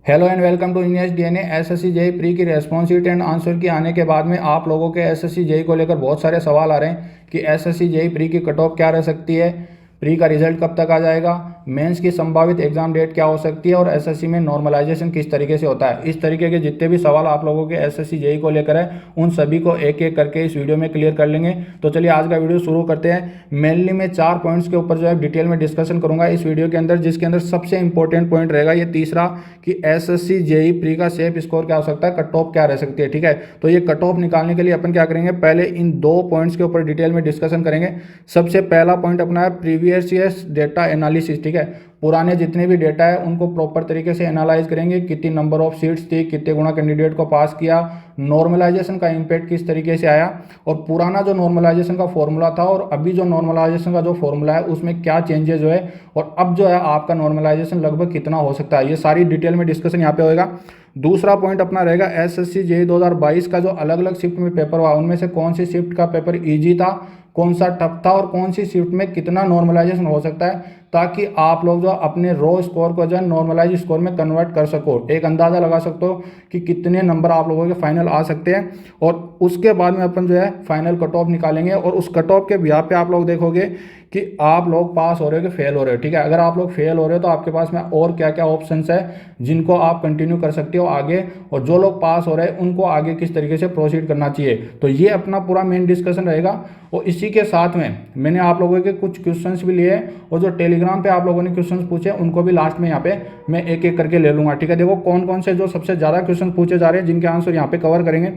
Hello and welcome to India's DNA. SSC JE pre की response sheet and answer key आने के बाद में आप लोगों के एसएससी जेई को लेकर बहुत सारे सवाल आ रहे हैं कि एसएससी जेई प्री की कट ऑफ क्या रह सकती है, प्री का रिजल्ट कब तक आ जाएगा, मेंस की संभावित एग्जाम डेट क्या हो सकती है और एसएससी में नॉर्मलाइजेशन किस तरीके से होता है। इस तरीके के जितने भी सवाल आप लोगों के एसएससी जेई को लेकर है उन सभी को एक एक करके इस वीडियो में क्लियर कर लेंगे। तो चलिए आज का वीडियो शुरू करते हैं। मेनली मैं 4 पॉइंट्स के ऊपर जो है डिटेल में डिस्कशन करूंगा इस वीडियो के अंदर, जिसके अंदर सबसे इंपॉर्टेंट पॉइंट रहेगा ये तीसरा कि एसएससी जेई प्री का सेफ स्कोर क्या हो सकता है, कट ऑफ क्या रह सकती है। ठीक है, तो ये कट ऑफ निकालने के लिए अपन क्या करेंगे, पहले इन 2 पॉइंट्स के ऊपर डिटेल में डिस्कशन करेंगे। सबसे पहला पॉइंट अपना है प्रीवियस ईयर्स डेटा एनालिसिस। ठीक है, पुराने जितने भी डेटा है उनको प्रॉपर तरीके से एनालाइज करेंगे, कितनी नंबर ऑफ सीट्स थी, कितने गुना कैंडिडेट को पास किया, नॉर्मलाइजेशन का इम्पैक्ट किस तरीके से आया और पुराना जो नॉर्मलाइजेशन का फॉर्मूला था और अभी जो नॉर्मलाइजेशन का जो फॉर्मूला है उसमें क्या चेंजेस जो है और अब जो है आपका नॉर्मलाइजेशन लगभग कितना हो सकता है, ये सारी डिटेल में डिस्कशन यहाँ पे होएगा। दूसरा पॉइंट अपना रहेगा एसएससी जेई 2022 का जो अलग अलग शिफ्ट में पेपर हुआ उनमें से कौन सी शिफ्ट का पेपर इजी था, कौन सा टफ था और कौन सी शिफ्ट में कितना नॉर्मलाइजेशन हो सकता है, ताकि आप लोग जो अपने रो स्कोर को जो है नॉर्मलाइज स्कोर में कन्वर्ट कर सको, एक अंदाज़ा लगा सकते हो कि कितने नंबर आप लोगों के फाइनल आ सकते हैं। और उसके बाद में अपन जो है फाइनल कट ऑफ निकालेंगे और उस कट ऑफ के बिहाफ पे आप लोग देखोगे कि आप लोग पास हो रहे हो कि फेल हो रहे हो। ठीक है, अगर आप लोग फेल हो रहे हो तो आपके पास में और क्या क्या ऑप्शंस है जिनको आप कंटिन्यू कर सकते हो आगे, और जो लोग पास हो रहे हैं उनको आगे किस तरीके से प्रोसीड करना चाहिए। तो ये अपना पूरा मेन डिस्कशन रहेगा। और इसी के साथ में मैंने आप लोगों के कुछ क्वेश्चंस भी लिए और जो टेलीग्राम पे आप लोगों ने क्वेश्चंस पूछे उनको भी लास्ट में यहाँ पे मैं एक एक करके ले लूँगा। ठीक है, देखो कौन कौन से जो सबसे ज़्यादा क्वेश्चन पूछे जा रहे हैं जिनके आंसर यहाँ पे कवर करेंगे।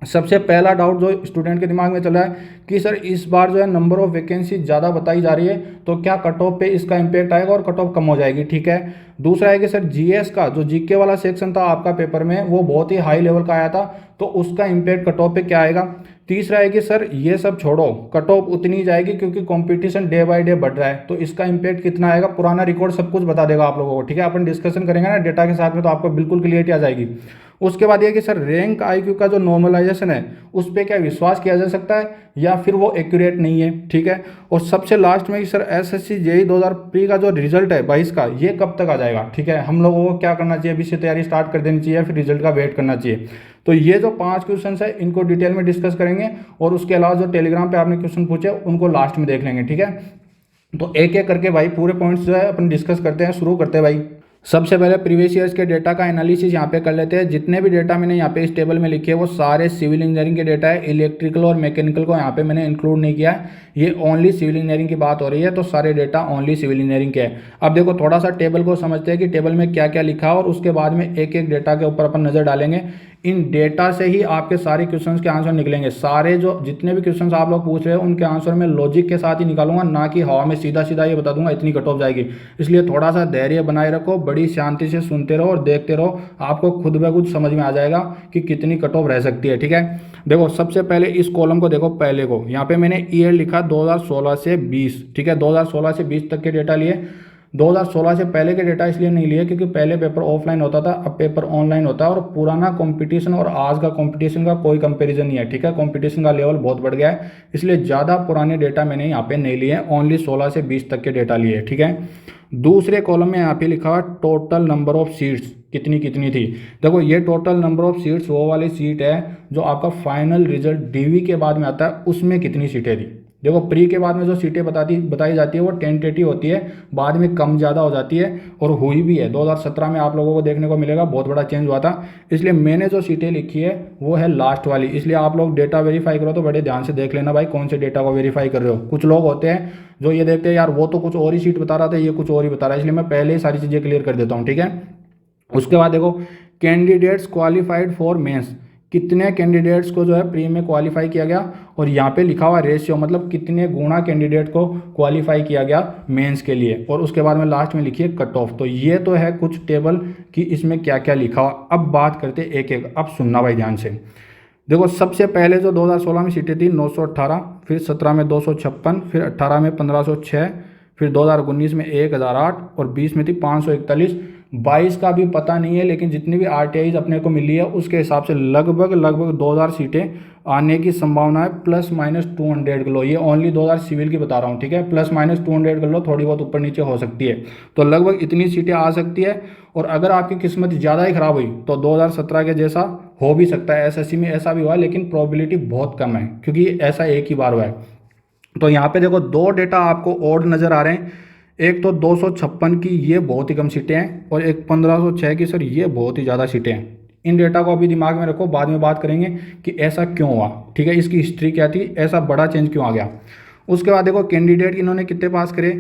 सबसे पहला डाउट जो स्टूडेंट के दिमाग में चल रहा है कि सर इस बार जो है नंबर ऑफ वैकेंसी ज़्यादा बताई जा रही है तो क्या कट ऑफ पे इसका इम्पैक्ट आएगा और कट ऑफ कम हो जाएगी। ठीक है, दूसरा है कि सर जीएस का जो जीके वाला सेक्शन था आपका पेपर में वो बहुत ही हाई लेवल का आया था तो उसका इम्पैक्ट कट ऑफ पे क्या आएगा। तीसरा है कि सर ये सब छोड़ो, कट ऑफ उतनी जाएगी क्योंकि कंपटीशन डे बाय डे बढ़ रहा है तो इसका इम्पैक्ट कितना आएगा, पुराना रिकॉर्ड सब कुछ बता देगा आप लोगों को। ठीक है, अपन डिस्कशन करेंगे ना डेटा के साथ में तो आपको बिल्कुल क्लियरिटी आ जाएगी। उसके बाद ये कि सर रैंक आईक्यू का जो नॉर्मलाइजेशन है उस पर क्या विश्वास किया जा सकता है या फिर वो एक्यूरेट नहीं है। ठीक है, और सबसे लास्ट में कि सर एसएससी जेई 2000 प्री का जो रिजल्ट है 22 का ये कब तक आ जाएगा। ठीक है, हम लोगों को क्या करना चाहिए, अभी से तैयारी स्टार्ट कर देनी चाहिए फिर रिजल्ट का वेट करना चाहिए। तो ये जो 5 क्वेश्चन है इनको डिटेल में डिस्कस करेंगे और उसके अलावा जो टेलीग्राम पे आपने क्वेश्चन पूछे उनको लास्ट में देख लेंगे। ठीक है, तो एक एक करके भाई पूरे पॉइंट्स जो है अपन डिस्कस करते हैं, शुरू करते हैं भाई। सबसे पहले प्रीवियस ईयर्स के डेटा का एनालिसिस यहाँ पे कर लेते हैं। जितने भी डेटा मैंने यहाँ पे इस टेबल में लिखे हैं वो सारे सिविल इंजीनियरिंग के डेटा है, इलेक्ट्रिकल और मैकेनिकल को यहाँ पे मैंने इंक्लूड नहीं किया है। ये ओनली सिविल इंजीनियरिंग की बात हो रही है तो सारे डेटा ओनली सिविल इंजीनियरिंग के हैं। अब देखो थोड़ा सा टेबल को समझते हैं कि टेबल में क्या क्या लिखा है और उसके बाद में एक एक डेटा के ऊपर अपन नजर डालेंगे। इन डेटा से ही आपके सारे क्वेश्चंस के आंसर निकलेंगे। सारे जो जितने भी क्वेश्चंस आप लोग पूछ रहे हैं उनके आंसर मैं लॉजिक के साथ ही निकालूंगा, ना कि हवा में सीधा सीधा ये बता दूंगा इतनी कट ऑफ जाएगी। इसलिए थोड़ा सा धैर्य बनाए रखो, बड़ी शांति से सुनते रहो और देखते रहो, आपको खुद ब खुद समझ में आ जाएगा कि कितनी कट ऑफ रह सकती है। ठीक है, देखो सबसे पहले इस कॉलम को देखो, पहले को यहाँ पे मैंने ईयर लिखा 2016 से 20। ठीक है, 2016 से 20 तक के डेटा लिए। 2016 से पहले के डेटा इसलिए नहीं लिए क्योंकि पहले पेपर ऑफलाइन होता था, अब पेपर ऑनलाइन होता है और पुराना कंपटीशन और आज का कंपटीशन का कोई कंपैरिजन नहीं है। ठीक है, कंपटीशन का लेवल बहुत बढ़ गया है इसलिए ज़्यादा पुराने डेटा मैंने यहाँ पे नहीं लिए, ओनली 16 से 20 तक के डेटा लिए। ठीक है, दूसरे कॉलम में यहाँ पे लिखा हुआ टोटल नंबर ऑफ सीट्स कितनी कितनी थी। देखो ये टोटल नंबर ऑफ सीट्स वो वाली सीट है जो आपका फाइनल रिजल्ट डीवी के बाद में आता है, उसमें कितनी सीटें थी। देखो प्री के बाद में जो सीटें बताई जाती है वो टेंटेटिव होती है, बाद में कम ज़्यादा हो जाती है और हुई भी है। 2017 में आप लोगों को देखने को मिलेगा बहुत बड़ा चेंज हुआ था, इसलिए मैंने जो सीटें लिखी है वो है लास्ट वाली। इसलिए आप लोग डेटा वेरीफाई करो तो बड़े ध्यान से देख लेना भाई कौन से डेटा को वेरीफाई कर रहे हो। कुछ लोग होते हैं जो ये देखते हैं यार वो तो कुछ और ही सीट बता रहा था, ये कुछ और ही बता रहा है, इसलिए मैं पहले ही सारी चीज़ें क्लियर कर देता हूँ। ठीक है, उसके बाद देखो कैंडिडेट्स क्वालिफाइड फॉर मेंस, कितने कैंडिडेट्स को जो है प्री में क्वालिफाई किया गया और यहाँ पे लिखा हुआ रेशियो, मतलब कितने गुना कैंडिडेट को क्वालिफाई किया गया मेंस के लिए, और उसके बाद में लास्ट में लिखिए कट ऑफ। तो ये तो है कुछ टेबल कि इसमें क्या क्या लिखा हुआ। अब बात करते एक एक, अब सुनना भाई ध्यान से। देखो सबसे पहले जो 2016 में सीटें थी 918, फिर 17 में 256, फिर 18 में 1506, फिर 2019 में 1008 और 20 में थी 541। 22 का भी पता नहीं है, लेकिन जितनी भी आरटीआई अपने को मिली है उसके हिसाब से लगभग 2000 सीटें आने की संभावना है, ±200 कर लो। ये ओनली 2000 सिविल की बता रहा हूँ, ठीक है, ±200 कर लो, थोड़ी बहुत ऊपर नीचे हो सकती है, तो लगभग इतनी सीटें आ सकती है। और अगर आपकी किस्मत ज़्यादा ही खराब हुई तो 2017 के जैसा हो भी सकता है। एसएससी में ऐसा भी हुआ है, लेकिन प्रोबेबिलिटी बहुत कम है क्योंकि ऐसा एक ही बार हुआ है। तो यहाँ पे देखो दो डेटा आपको ओड नज़र आ रहे हैं, एक तो 256 की, ये बहुत ही कम सीटें हैं, और एक 1506 की, सर ये बहुत ही ज़्यादा सीटें हैं। इन डेटा को अभी दिमाग में रखो, बाद में बात करेंगे कि ऐसा क्यों हुआ, ठीक है, इसकी हिस्ट्री क्या थी, ऐसा बड़ा चेंज क्यों आ गया। उसके बाद देखो कैंडिडेट इन्होंने कितने पास करे,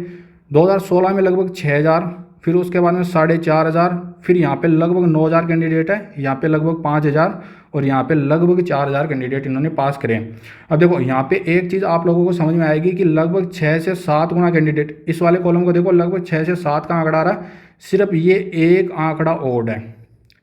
2016 में लगभग 6000, फिर उसके बाद में 4500, फिर यहाँ पे लगभग 9000 कैंडिडेट है, यहाँ पे लगभग 5000, और यहाँ पे लगभग 4000 कैंडिडेट इन्होंने पास करे। अब देखो यहाँ पे एक चीज़ आप लोगों को समझ में आएगी कि लगभग 6 से 7 गुना कैंडिडेट, इस वाले कॉलम को देखो, लगभग 6 से 7 का आंकड़ा आ रहा है, सिर्फ ये एक आंकड़ा ओड है,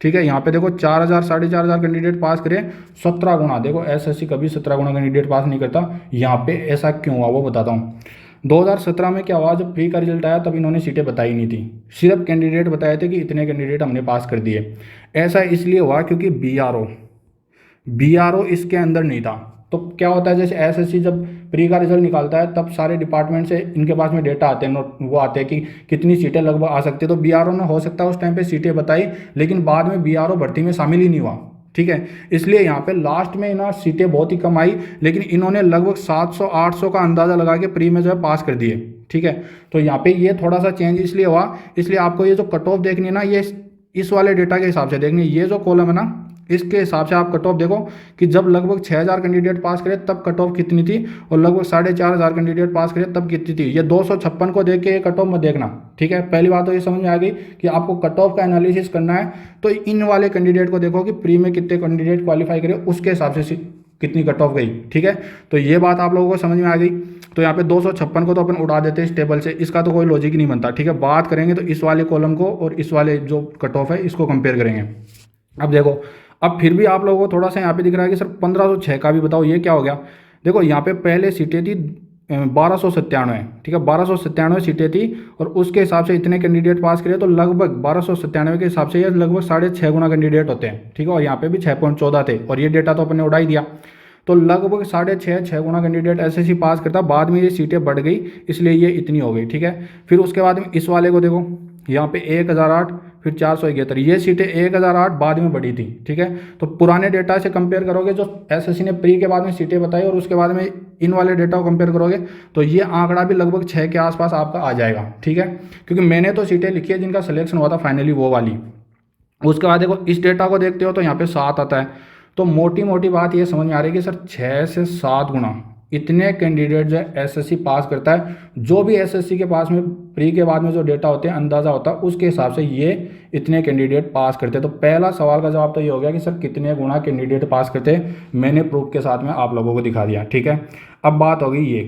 ठीक है। यहाँ पे देखो 4000 4500 कैंडिडेट पास करे, 17 गुना, देखो एसएससी कभी 17 गुना कैंडिडेट पास नहीं करता। यहाँ पे ऐसा क्यों हुआ वो बताता हूँ। 2017 में क्या हुआ, जब प्री का रिजल्ट आया तब इन्होंने सीटें बताई नहीं थी, सिर्फ कैंडिडेट बताए थे कि इतने कैंडिडेट हमने पास कर दिए। ऐसा इसलिए हुआ क्योंकि बीआरओ इसके अंदर नहीं था। तो क्या होता है, जैसे एसएससी जब प्री का रिजल्ट निकालता है तब सारे डिपार्टमेंट से इनके पास में डेटा आते हैं, नोट वो आते हैं कि कितनी सीटें लगभग आ सकती है। तो बीआरओ ने हो सकता है उस टाइम पे सीटें बताई, लेकिन बाद में बीआरओ भर्ती में शामिल ही नहीं हुआ, ठीक है। इसलिए यहाँ पे लास्ट में ना सीटें बहुत ही कम आई, लेकिन इन्होंने लगभग 700-800 का अंदाज़ा लगा के प्री में जो है पास कर दिए, ठीक है। तो यहाँ पे ये थोड़ा सा चेंज इसलिए हुआ, इसलिए आपको ये जो कट ऑफ देखनी है ना, ये इस वाले डेटा के हिसाब से देखनी है। ये जो कॉलम है ना, इसके हिसाब से आप कट ऑफ देखो कि जब लगभग 6000 कैंडिडेट पास करे तब कट ऑफ कितनी थी, और लगभग 4500 कैंडिडेट पास करे तब कितनी थी। ये 256 को देख के ये कट ऑफ मत देखना, ठीक है। पहली बात तो ये समझ में आ गई कि आपको कट ऑफ का एनालिसिस करना है, तो इन वाले कैंडिडेट को देखो कि प्री में कितने कैंडिडेट क्वालिफाई करे, उसके हिसाब से कितनी कट ऑफ गई, ठीक है। तो ये बात आप लोगों को समझ में आ गई। तो यहाँ पे 256 को तो अपन उड़ा देते हैं इस टेबल से, इसका तो कोई लॉजिक ही नहीं बनता, ठीक है। बात करेंगे तो इस वाले कॉलम को और इस वाले जो कट ऑफ है इसको कंपेयर करेंगे। अब देखो, अब फिर भी आप लोगों को थोड़ा सा यहाँ पे दिख रहा है कि सर 1506 का भी बताओ, ये क्या हो गया। देखो यहाँ पे पहले सीटें थी 1297, ठीक है, 1297 सीटें थी, और उसके हिसाब से इतने कैंडिडेट पास करे, तो लगभग 1297 के हिसाब से ये लगभग 6.5 गुना कैंडिडेट होते हैं, ठीक है। और यहाँ पे भी 6.14 थे, और ये डेटा तो अपन ने उड़ा ही दिया। तो लगभग 6.5 गुना कैंडिडेट एसएससी पास करता, बाद में ये सीटें बढ़ गई, इसलिए ये इतनी हो गई, ठीक है। फिर उसके बाद में इस वाले को देखो, यहाँ पे 1008, फिर 471, ये सीटें 1008 बाद में बढ़ी थी, ठीक है। तो पुराने डेटा से कंपेयर करोगे, जो एसएससी ने प्री के बाद में सीटें बताई, और उसके बाद में इन वाले डेटा को कंपेयर करोगे, तो ये आंकड़ा भी लगभग 6 के आसपास आपका आ जाएगा, ठीक है। क्योंकि मैंने तो सीटें लिखी है जिनका सिलेक्शन हुआ था फाइनली, वो वाली। उसके बाद देखो इस डेटा को देखते हो तो यहाँ पे 7 आता है। तो मोटी मोटी बात ये समझ में आ रही है कि सर 6 से 7 गुना इतने कैंडिडेट जो एसएससी पास करता है। जो भी एसएससी के पास में प्री के बाद में जो डेटा होते हैं, अंदाज़ा होता है, उसके हिसाब से ये इतने कैंडिडेट पास करते हैं। तो पहला सवाल का जवाब तो ये हो गया कि सर कितने गुना कैंडिडेट पास करते हैं, मैंने प्रूफ के साथ में आप लोगों को दिखा दिया, ठीक है। अब बात हो गई ये,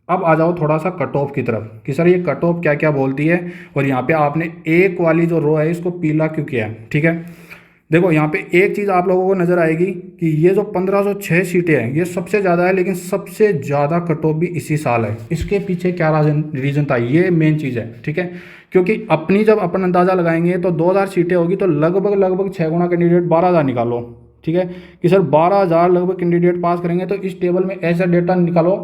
अब आ जाओ थोड़ा सा कट ऑफ की तरफ कि सर ये कट ऑफ क्या क्या बोलती है, और यहाँ पे आपने एक वाली जो रो है इसको पीला क्यों किया है, ठीक है। देखो यहाँ पे एक चीज़ आप लोगों को नज़र आएगी कि ये जो 1506 सीटें हैं ये सबसे ज़्यादा है, लेकिन सबसे ज़्यादा कट ऑफ भी इसी साल है। इसके पीछे क्या रीज़न था, ये मेन चीज़ है, ठीक है। क्योंकि अपनी जब अपन अंदाज़ा लगाएंगे तो 2000 सीटें होगी, तो लगभग 6 गुना कैंडिडेट 12000 निकालो, ठीक है, कि सर 12000 लगभग कैंडिडेट पास करेंगे। तो इस टेबल में ऐसा डेटा निकालो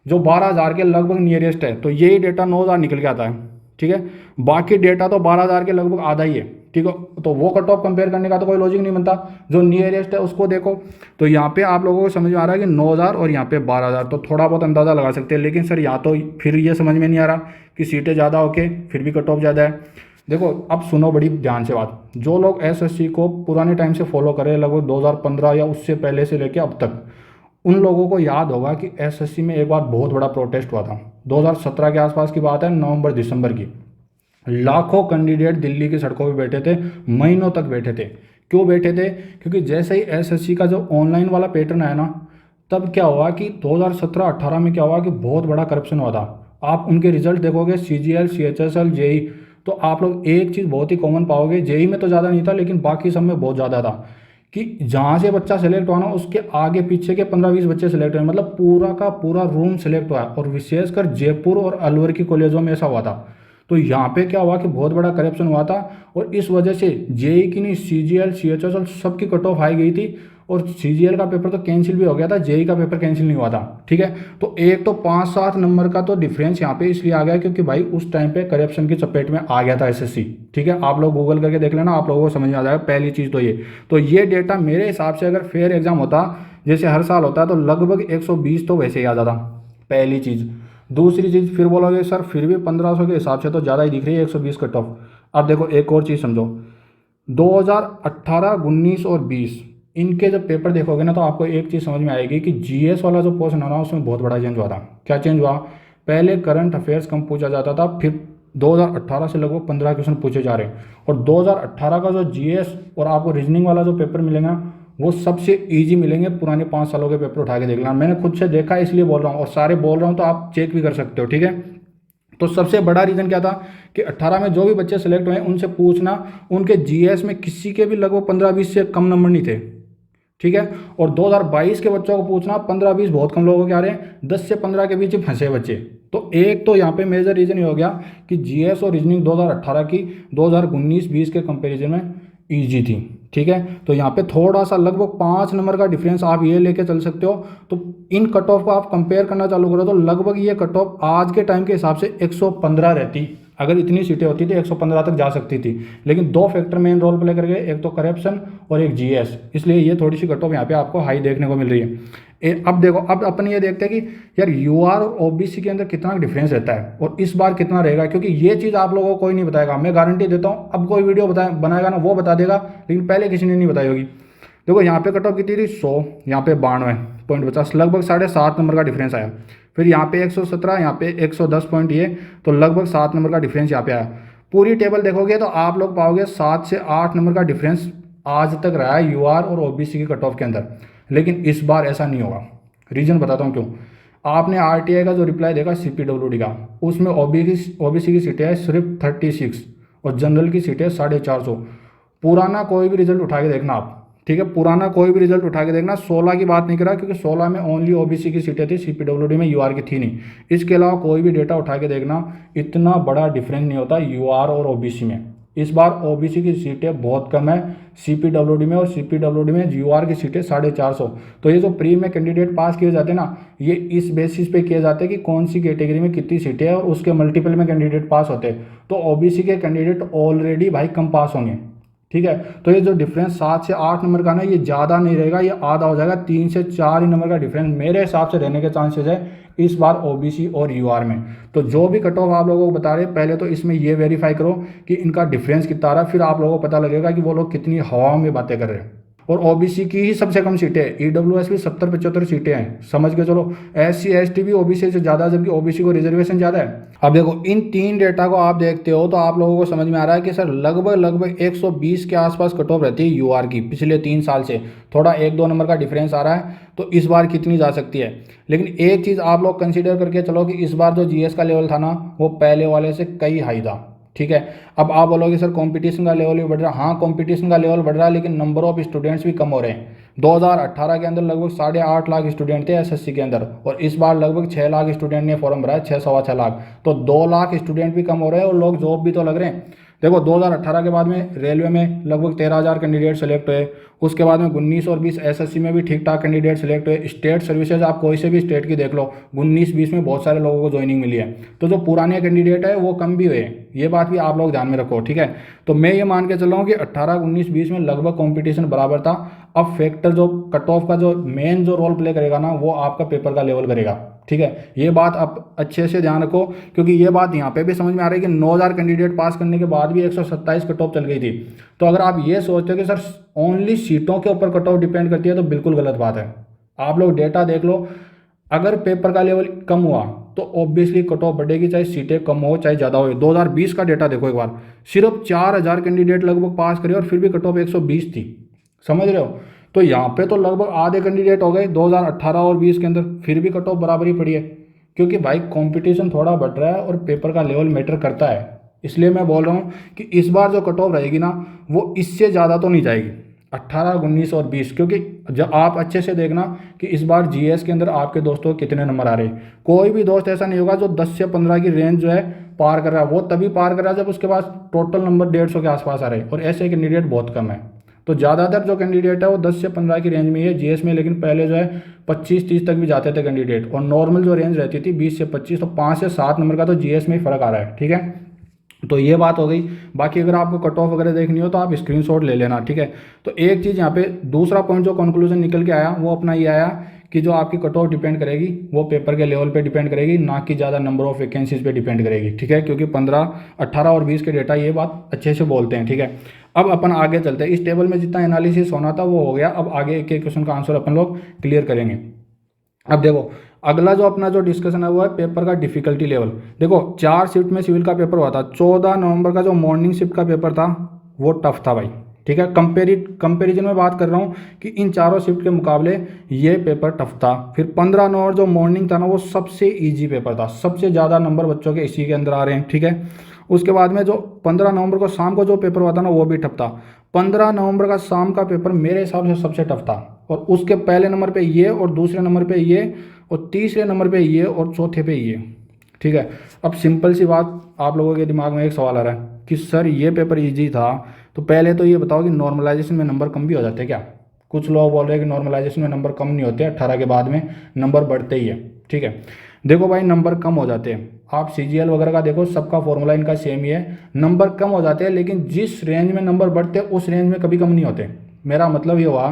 जो 12000 के लगभग नियरेस्ट है, तो यही डेटा 9000 निकल के आता है, ठीक है। बाकी डेटा तो 12000 के लगभग आधा ही है, ठीक है। तो वो कट ऑफ कंपेयर करने का तो कोई लॉजिक नहीं बनता, जो नियरेस्ट है उसको देखो। तो यहाँ पे आप लोगों को समझ में आ रहा है कि 9000 और यहाँ पे 12000, तो थोड़ा बहुत अंदाज़ा लगा सकते हैं। लेकिन सर यहाँ तो फिर ये समझ में नहीं आ रहा कि सीटें ज़्यादा होके फिर भी कट ऑफ ज़्यादा है। देखो अब सुनो बड़ी ध्यान से बात, जो लोग एसएससी को पुराने टाइम से फॉलो करें, लगभग 2015 या उससे पहले से लेकर अब तक, उन लोगों को याद होगा कि एसएससी में एक बार बहुत बड़ा प्रोटेस्ट हुआ था। 2017 के आसपास की बात है, नवंबर दिसंबर की। लाखों कैंडिडेट दिल्ली की सड़कों पे बैठे थे, महीनों तक बैठे थे। क्यों बैठे थे? क्योंकि जैसे ही एसएससी का जो ऑनलाइन वाला पैटर्न आया ना, तब क्या हुआ कि 2017-18 में क्या हुआ कि बहुत बड़ा करप्शन हुआ था। आप उनके रिजल्ट देखोगे, सीजीएल, सीएचएसएल, जेई, तो आप लोग एक चीज़ बहुत ही कॉमन पाओगे। जेई में तो ज़्यादा नहीं था, लेकिन बाकी सब में बहुत ज़्यादा था कि जहाँ से बच्चा सेलेक्ट हुआ ना, उसके आगे पीछे के 15-20 बच्चे सेलेक्ट हुए, मतलब पूरा का पूरा रूम सेलेक्ट हुआ। और विशेषकर जयपुर और अलवर की कॉलेजों में ऐसा हुआ था। तो यहाँ पे क्या हुआ कि बहुत बड़ा करप्शन हुआ था और इस वजह से जेई की नहीं, सीजीएल, सीएचएसएल सबकी कट ऑफ हाई गई थी और सीजीएल का पेपर तो कैंसिल भी हो गया था, जेई का पेपर कैंसिल नहीं हुआ था। ठीक है, तो एक तो 5-7 नंबर का तो डिफरेंस यहाँ पे इसलिए आ गया क्योंकि भाई उस टाइम पे करप्शन की चपेट में आ गया था एसएससी। ठीक है, आप लोग गूगल करके देख लेना, आप लोगों को समझ में आ जाएगा। पहली चीज़ तो ये डेटा मेरे हिसाब से अगर फेयर एग्जाम होता जैसे हर साल होता है तो लगभग 120 तो वैसे ही आ जाता, पहली चीज़। दूसरी चीज़ फिर बोलोगे सर फिर भी 1500 के हिसाब से तो ज़्यादा ही दिख रही है 120 कट ऑफ। अब देखो एक और चीज़ समझो, 2018, 19 और 20 इनके जब पेपर देखोगे ना तो आपको एक चीज़ समझ में आएगी कि जीएस वाला जो पोर्शन है ना उसमें बहुत बड़ा चेंज हुआ था। क्या चेंज हुआ? पहले करंट अफेयर्स कम पूछा जाता था, फिर 2018 से लगभग 15 क्वेश्चन पूछे जा रहे हैं और 2018 का जो जीएस और आपको रीजनिंग वाला जो पेपर मिलेगा वो सबसे इजी मिलेंगे पुराने 5 सालों के पेपर उठा के देख लेना। मैंने खुद से देखा इसलिए बोल रहा हूँ और सारे बोल रहा हूँ तो आप चेक भी कर सकते हो। ठीक है, तो सबसे बड़ा रीज़न क्या था कि 18 में जो भी बच्चे सेलेक्ट हुए उनसे पूछना, उनके जीएस में किसी के भी लगभग 15-20 से कम नंबर नहीं थे। ठीक है, और 2022 के बच्चों को पूछना 15-20 बहुत कम लोगों के आ रहे हैं, 10 से 15 के बीच ही फंसे बच्चे। तो एक तो यहाँ पे मेजर रीज़न ये हो गया कि जीएस और रीजनिंग 2018 की 2019-20 के कंपैरिजन में ईजी थी। ठीक है, तो यहाँ पे थोड़ा सा लगभग 5 नंबर का डिफरेंस आप ये लेके चल सकते हो। तो इन कट ऑफ को आप कंपेयर करना चालू करो तो लगभग ये कट ऑफ आज के टाइम के हिसाब से 115 रहती। अगर इतनी सीटें होती थी 115 तक जा सकती थी, लेकिन 2 फैक्टर मेन रोल प्ले कर गए, एक तो करप्शन और एक जीएस, इसलिए ये थोड़ी सी कट ऑफ यहाँ पे आपको हाई देखने को मिल रही है। अब देखो, अब अपन ये देखते हैं कि यार यूआर और ओबीसी के अंदर कितना डिफरेंस रहता है और इस बार कितना रहेगा, क्योंकि ये चीज़ आप लोगों को कोई नहीं बताएगा। मैं गारंटी देता हूँ, अब कोई वीडियो बनाएगा ना वो बता देगा, लेकिन पहले किसी ने नहीं बताई होगी। देखो यहाँ पे कट ऑफ कितनी थी 100, यहाँ पे 92.50, लगभग 7.5 नंबर का डिफरेंस आया। फिर यहाँ पे 117, यहाँ पे 110 पॉइंट, ये तो लगभग 7 नंबर का डिफरेंस यहाँ पे आया। पूरी टेबल देखोगे तो आप लोग पाओगे 7 से 8 नंबर का डिफरेंस आज तक रहा है यूआर और ओबीसी की कट ऑफ के अंदर, लेकिन इस बार ऐसा नहीं होगा। रीज़न बताता हूँ क्यों। आपने आरटीआई का जो रिप्लाई देखा सीपीडब्ल्यूडी का, उसमें ओबीसी की सीटें है सिर्फ 36 और जनरल की सीटें 450। पुराना कोई भी रिजल्ट उठा के देखना आप, ठीक है, पुराना कोई भी रिजल्ट उठा के देखना। 16 की बात नहीं करा क्योंकि 16 में ओनली ओबीसी की सीटें थी, सीपीडब्ल्यूडी में यूआर की थी नहीं। इसके अलावा कोई भी डेटा उठा के देखना, इतना बड़ा डिफरेंस नहीं होता यूआर और ओबीसी में। इस बार ओबीसी की सीटें बहुत कम है सीपीडब्ल्यूडी में, और सीपीडब्ल्यूडी में यूआर की सीटें 450। तो ये जो प्री में कैंडिडेट पास किए जाते हैं ना, ये इस बेसिस पे किए जाते हैं कि कौन सी कैटेगरी में कितनी सीटें हैं और उसके मल्टीपल में कैंडिडेट पास होते हैं। तो ओबीसी के कैंडिडेट ऑलरेडी भाई कम पास होंगे। ठीक है, तो ये जो डिफरेंस 7 से 8 नंबर का ना, ये ज़्यादा नहीं रहेगा, ये आधा हो जाएगा। 3 से 4 ही नंबर का डिफरेंस मेरे हिसाब से रहने के चांसेस है इस बार ओबीसी और यूआर में। तो जो भी कट ऑफ आप लोगों को बता रहे हैं, पहले तो इसमें ये वेरीफाई करो कि इनका डिफरेंस कितना आ रहा है, फिर आप लोगों को पता लगेगा कि वो लोग कितनी हवाओं में बातें कर रहे हैं। और ओबीसी की ही सबसे कम सीटें हैं, ईडब्ल्यूएस भी 70-75 सीटें हैं, समझ के चलो। एससी एसटी भी ओबीसी से ज़्यादा, जबकि ओबीसी को रिजर्वेशन ज़्यादा है। अब देखो इन 3 डेटा को आप देखते हो तो आप लोगों को समझ में आ रहा है कि सर लगभग 120 के आसपास कट ऑफ रहती है यूआर की पिछले 3 साल से। थोड़ा 1-2 नंबर का डिफरेंस आ रहा है, तो इस बार कितनी जा सकती है। लेकिन एक चीज़ आप लोग कंसीडर करके चलो कि इस बार जो जीएस का लेवल था ना, वो पहले वाले से कई हाई था। ठीक है, अब आप बोलोगे सर कंपटीशन का लेवल भी बढ़ रहा है। हाँ, कंपटीशन का लेवल बढ़ रहा है, लेकिन नंबर ऑफ स्टूडेंट्स भी कम हो रहे हैं। 2018 के अंदर लगभग 8.5 लाख स्टूडेंट थे एसएससी के अंदर, और इस बार लगभग 6 लाख स्टूडेंट ने फॉर्म भरा है, 6-6.25 लाख। तो 2 लाख स्टूडेंट भी कम हो रहे हैं और लोग जॉब भी तो लग रहे हैं। देखो 2018 के बाद में रेलवे में लगभग 13,000 कैंडिडेट सेलेक्ट हुए। उसके बाद में 19 और 20 एसएससी में भी ठीक ठाक कैंडिडेट सेलेक्ट हुए। स्टेट सर्विसेज आप कोई से भी स्टेट की देख लो, 19-20 में बहुत सारे लोगों को ज्वाइनिंग मिली है। तो जो पुराने कैंडिडेट है वो कम भी हुए, ये बात भी आप लोग ध्यान में रखो। ठीक है, तो मैं ये मान के चल रहा हूँ कि 18, 19, 20 में लगभग कॉम्पिटिशन बराबर था। अब फैक्टर जो कट ऑफ का जो मेन जो रोल प्ले करेगा ना, वो आपका पेपर का लेवल करेगा। ठीक है, ये बात आप अच्छे से ध्यान रखो, क्योंकि ये बात यहाँ पे भी समझ में आ रही है कि 9,000 कैंडिडेट पास करने के बाद भी 127 कट ऑफ चल गई थी। तो अगर आप ये सोचते हो कि सर ओनली सीटों के ऊपर कट ऑफ डिपेंड करती है, तो बिल्कुल गलत बात है। आप लोग डेटा देख लो, अगर पेपर का लेवल कम हुआ तो ऑब्वियसली कट ऑफ बढ़ेगी, चाहे सीटें कम हो चाहे ज़्यादा हो। 2020 का डेटा देखो एक बार, सिर्फ 4,000 कैंडिडेट लगभग पास करे और फिर भी कट ऑफ 120 थी, समझ रहे हो। तो यहाँ पे तो लगभग आधे कैंडिडेट हो गए 2018 और 20 के अंदर, फिर भी कट ऑफ बराबर ही पड़ी है, क्योंकि भाई कंपटीशन थोड़ा बढ़ रहा है और पेपर का लेवल मैटर करता है। इसलिए मैं बोल रहा हूँ कि इस बार जो कट ऑफ रहेगी ना, वो इससे ज़्यादा तो नहीं जाएगी। 18, 19 और 20, क्योंकि जब आप अच्छे से देखना कि इस बार जीएस के अंदर आपके दोस्तों को कितने नंबर आ रहे हैं। कोई भी दोस्त ऐसा नहीं होगा जो 10 से 15 की रेंज जो है पार कर रहा है। वो तभी पार कर रहा है जब उसके पास टोटल नंबर 150 के आसपास आ रहे हैं, और ऐसे कैंडिडेट बहुत कम है। तो ज़्यादातर जो कैंडिडेट है वो 10 से 15 की रेंज में ही है जीएस में, लेकिन पहले जो है 25-30 तक भी जाते थे कैंडिडेट, और नॉर्मल जो रेंज रहती थी 20 से 25, तो 5 से 7 नंबर का तो जीएस में ही फर्क आ रहा है। ठीक है, तो ये बात हो गई। बाकी अगर आपको कट ऑफ वगैरह देखनी हो तो आप स्क्रीनशॉट ले लेना। ठीक है, तो एक चीज़ यहाँ पे दूसरा पॉइंट जो कंक्लूजन निकल के आया वो अपना ये आया कि जो आपकी कट ऑफ डिपेंड करेगी वो पेपर के लेवल पे डिपेंड करेगी, ना कि ज़्यादा नंबर ऑफ वैकेंसीज पे डिपेंड करेगी। ठीक है, क्योंकि 15, 18 और 20 के डेटा ये बात अच्छे से बोलते हैं। ठीक है, अब अपन आगे चलते हैं। इस टेबल में जितना एनालिसिस होना था वो हो गया। अब आगे एक एक क्वेश्चन का आंसर अपन लोग क्लियर करेंगे। अब देखो, अगला जो अपना जो डिस्कशन है वो है पेपर का डिफिकल्टी लेवल। देखो 4 शिफ्ट में सिविल का पेपर हुआ था। 14 नवंबर का जो मॉर्निंग शिफ्ट का पेपर था वो टफ था भाई। ठीक है, कंपेरिजन में बात कर रहा हूँ कि इन चारों शिफ्ट के मुकाबले ये पेपर टफ था। फिर 15 नवंबर जो मॉर्निंग था ना वो सबसे ईजी पेपर था, सबसे ज़्यादा नंबर बच्चों के इसी के अंदर आ रहे हैं। ठीक है, उसके बाद में जो 15 नवंबर को शाम को जो पेपर हुआ था ना वो भी टफ था। 15 नवंबर का शाम का पेपर मेरे हिसाब से सबसे टफ था, और उसके पहले नंबर पे ये, और दूसरे नंबर पे ये, और तीसरे नंबर पे ये, और चौथे पे ये। ठीक है, अब सिंपल सी बात, आप लोगों के दिमाग में एक सवाल आ रहा है कि सर ये पेपर इजी था, तो पहले तो ये बताओ कि नॉर्मलाइजेशन में नंबर कम भी हो जाते हैं क्या? कुछ लोग बोल रहे हैं कि नॉर्मलाइजेशन में नंबर कम नहीं होते, 18 के बाद में नंबर बढ़ते ही है। ठीक है, देखो भाई नंबर कम हो जाते हैं। आप सीजीएल वगैरह का देखो, सबका फॉर्मूला इनका सेम ही है, नंबर कम हो जाते हैं, लेकिन जिस रेंज में नंबर बढ़ते हैं उस रेंज में कभी कम नहीं होते। मेरा मतलब ये हुआ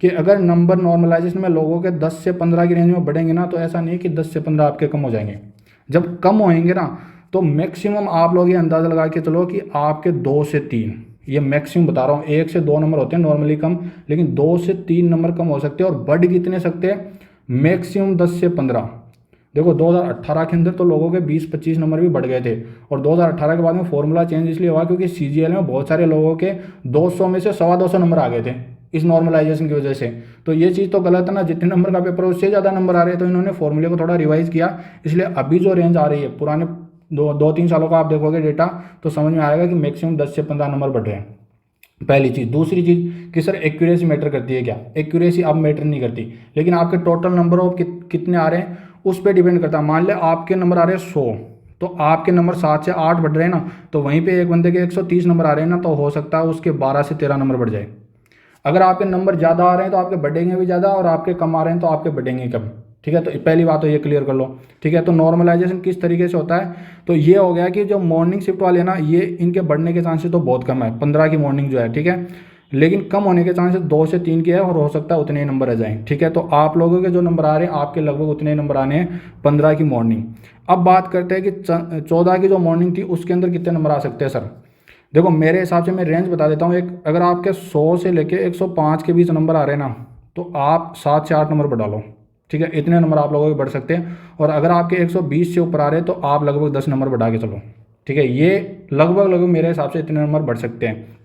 कि अगर नंबर नॉर्मलाइजेशन में लोगों के 10 से 15 की रेंज में बढ़ेंगे ना, तो ऐसा नहीं कि 10 से 15 आपके कम हो जाएंगे। जब कम होएंगे ना तो मैक्सिमम आप लोग ये अंदाज़ा लगा के चलो कि आपके 2 से 3, ये मैक्सिमम बता रहा हूँ, 1 से 2 नंबर होते हैं नॉर्मली कम, लेकिन 2 से 3 नंबर कम हो सकते हैं। और बढ़ कितने सकते हैं? मैक्सिमम 10 से 15। देखो 2018 के अंदर तो लोगों के 20-25 नंबर भी बढ़ गए थे, और 2018 के बाद में फॉर्मूला चेंज इसलिए हुआ क्योंकि सीजीएल में बहुत सारे लोगों के 200 में से 225 नंबर आ गए थे इस नॉर्मलाइजेशन की वजह से। तो ये चीज़ तो गलत है ना, जितने नंबर का पेपर उससे ज़्यादा नंबर आ रहे हैं, तो इन्होंने फॉर्मूले को थोड़ा रिवाइज किया। इसलिए अभी जो रेंज आ रही है पुराने 2-3 सालों का आप देखोगे डेटा तो समझ में आएगा कि मैक्सिमम 10 से 15 नंबर बढ़ रहे हैं। पहली चीज़। दूसरी चीज़ कि सर एक्यूरेसी मैटर करती है क्या? एक्यूरेसी अब मैटर नहीं करती, लेकिन आपके टोटल नंबर ऑफ कितने आ रहे हैं उस पर डिपेंड करता है। मान ले आपके नंबर आ रहे हैं 100, तो आपके नंबर 7 से 8 बढ़ रहे हैं ना, तो वहीं पे एक बंदे के 130 नंबर आ रहे हैं ना, तो हो सकता है उसके 12 से 13 नंबर बढ़ जाए। अगर आपके नंबर ज़्यादा आ रहे हैं तो आपके बढ़ेंगे भी ज़्यादा, और आपके कम आ रहे हैं तो आपके बढ़ेंगे कम। ठीक है, तो पहली बात तो ये क्लियर कर लो। ठीक है, तो नॉर्मलाइजेशन किस तरीके से होता है, तो ये हो गया कि जो मॉर्निंग शिफ्ट वाले ना, ये इनके बढ़ने के चांसेस तो बहुत कम है, 15 की मॉर्निंग जो है। ठीक है, लेकिन कम होने के चांसेस 2 से 3 के है, और हो सकता है उतने ही नंबर आ जाएँ। ठीक है, तो आप लोगों के जो नंबर आ रहे हैं आपके लगभग उतने ही नंबर आने हैं 15 की मॉर्निंग। अब बात करते हैं कि 14 की जो मॉर्निंग थी उसके अंदर कितने नंबर आ सकते हैं सर। देखो मेरे हिसाब से मैं रेंज बता देता हूँ। एक अगर आपके 100 से लेके 105 के बीच नंबर आ रहे हैं ना, तो आप 7 से 8 नंबर बढ़ा लो। ठीक है, इतने नंबर आप लोगों के बढ़ सकते हैं। और अगर आपके 120 से ऊपर आ रहे हैं तो आप लगभग 10 नंबर बढ़ा के चलो। ठीक है, ये लगभग मेरे हिसाब से इतने नंबर बढ़ सकते हैं।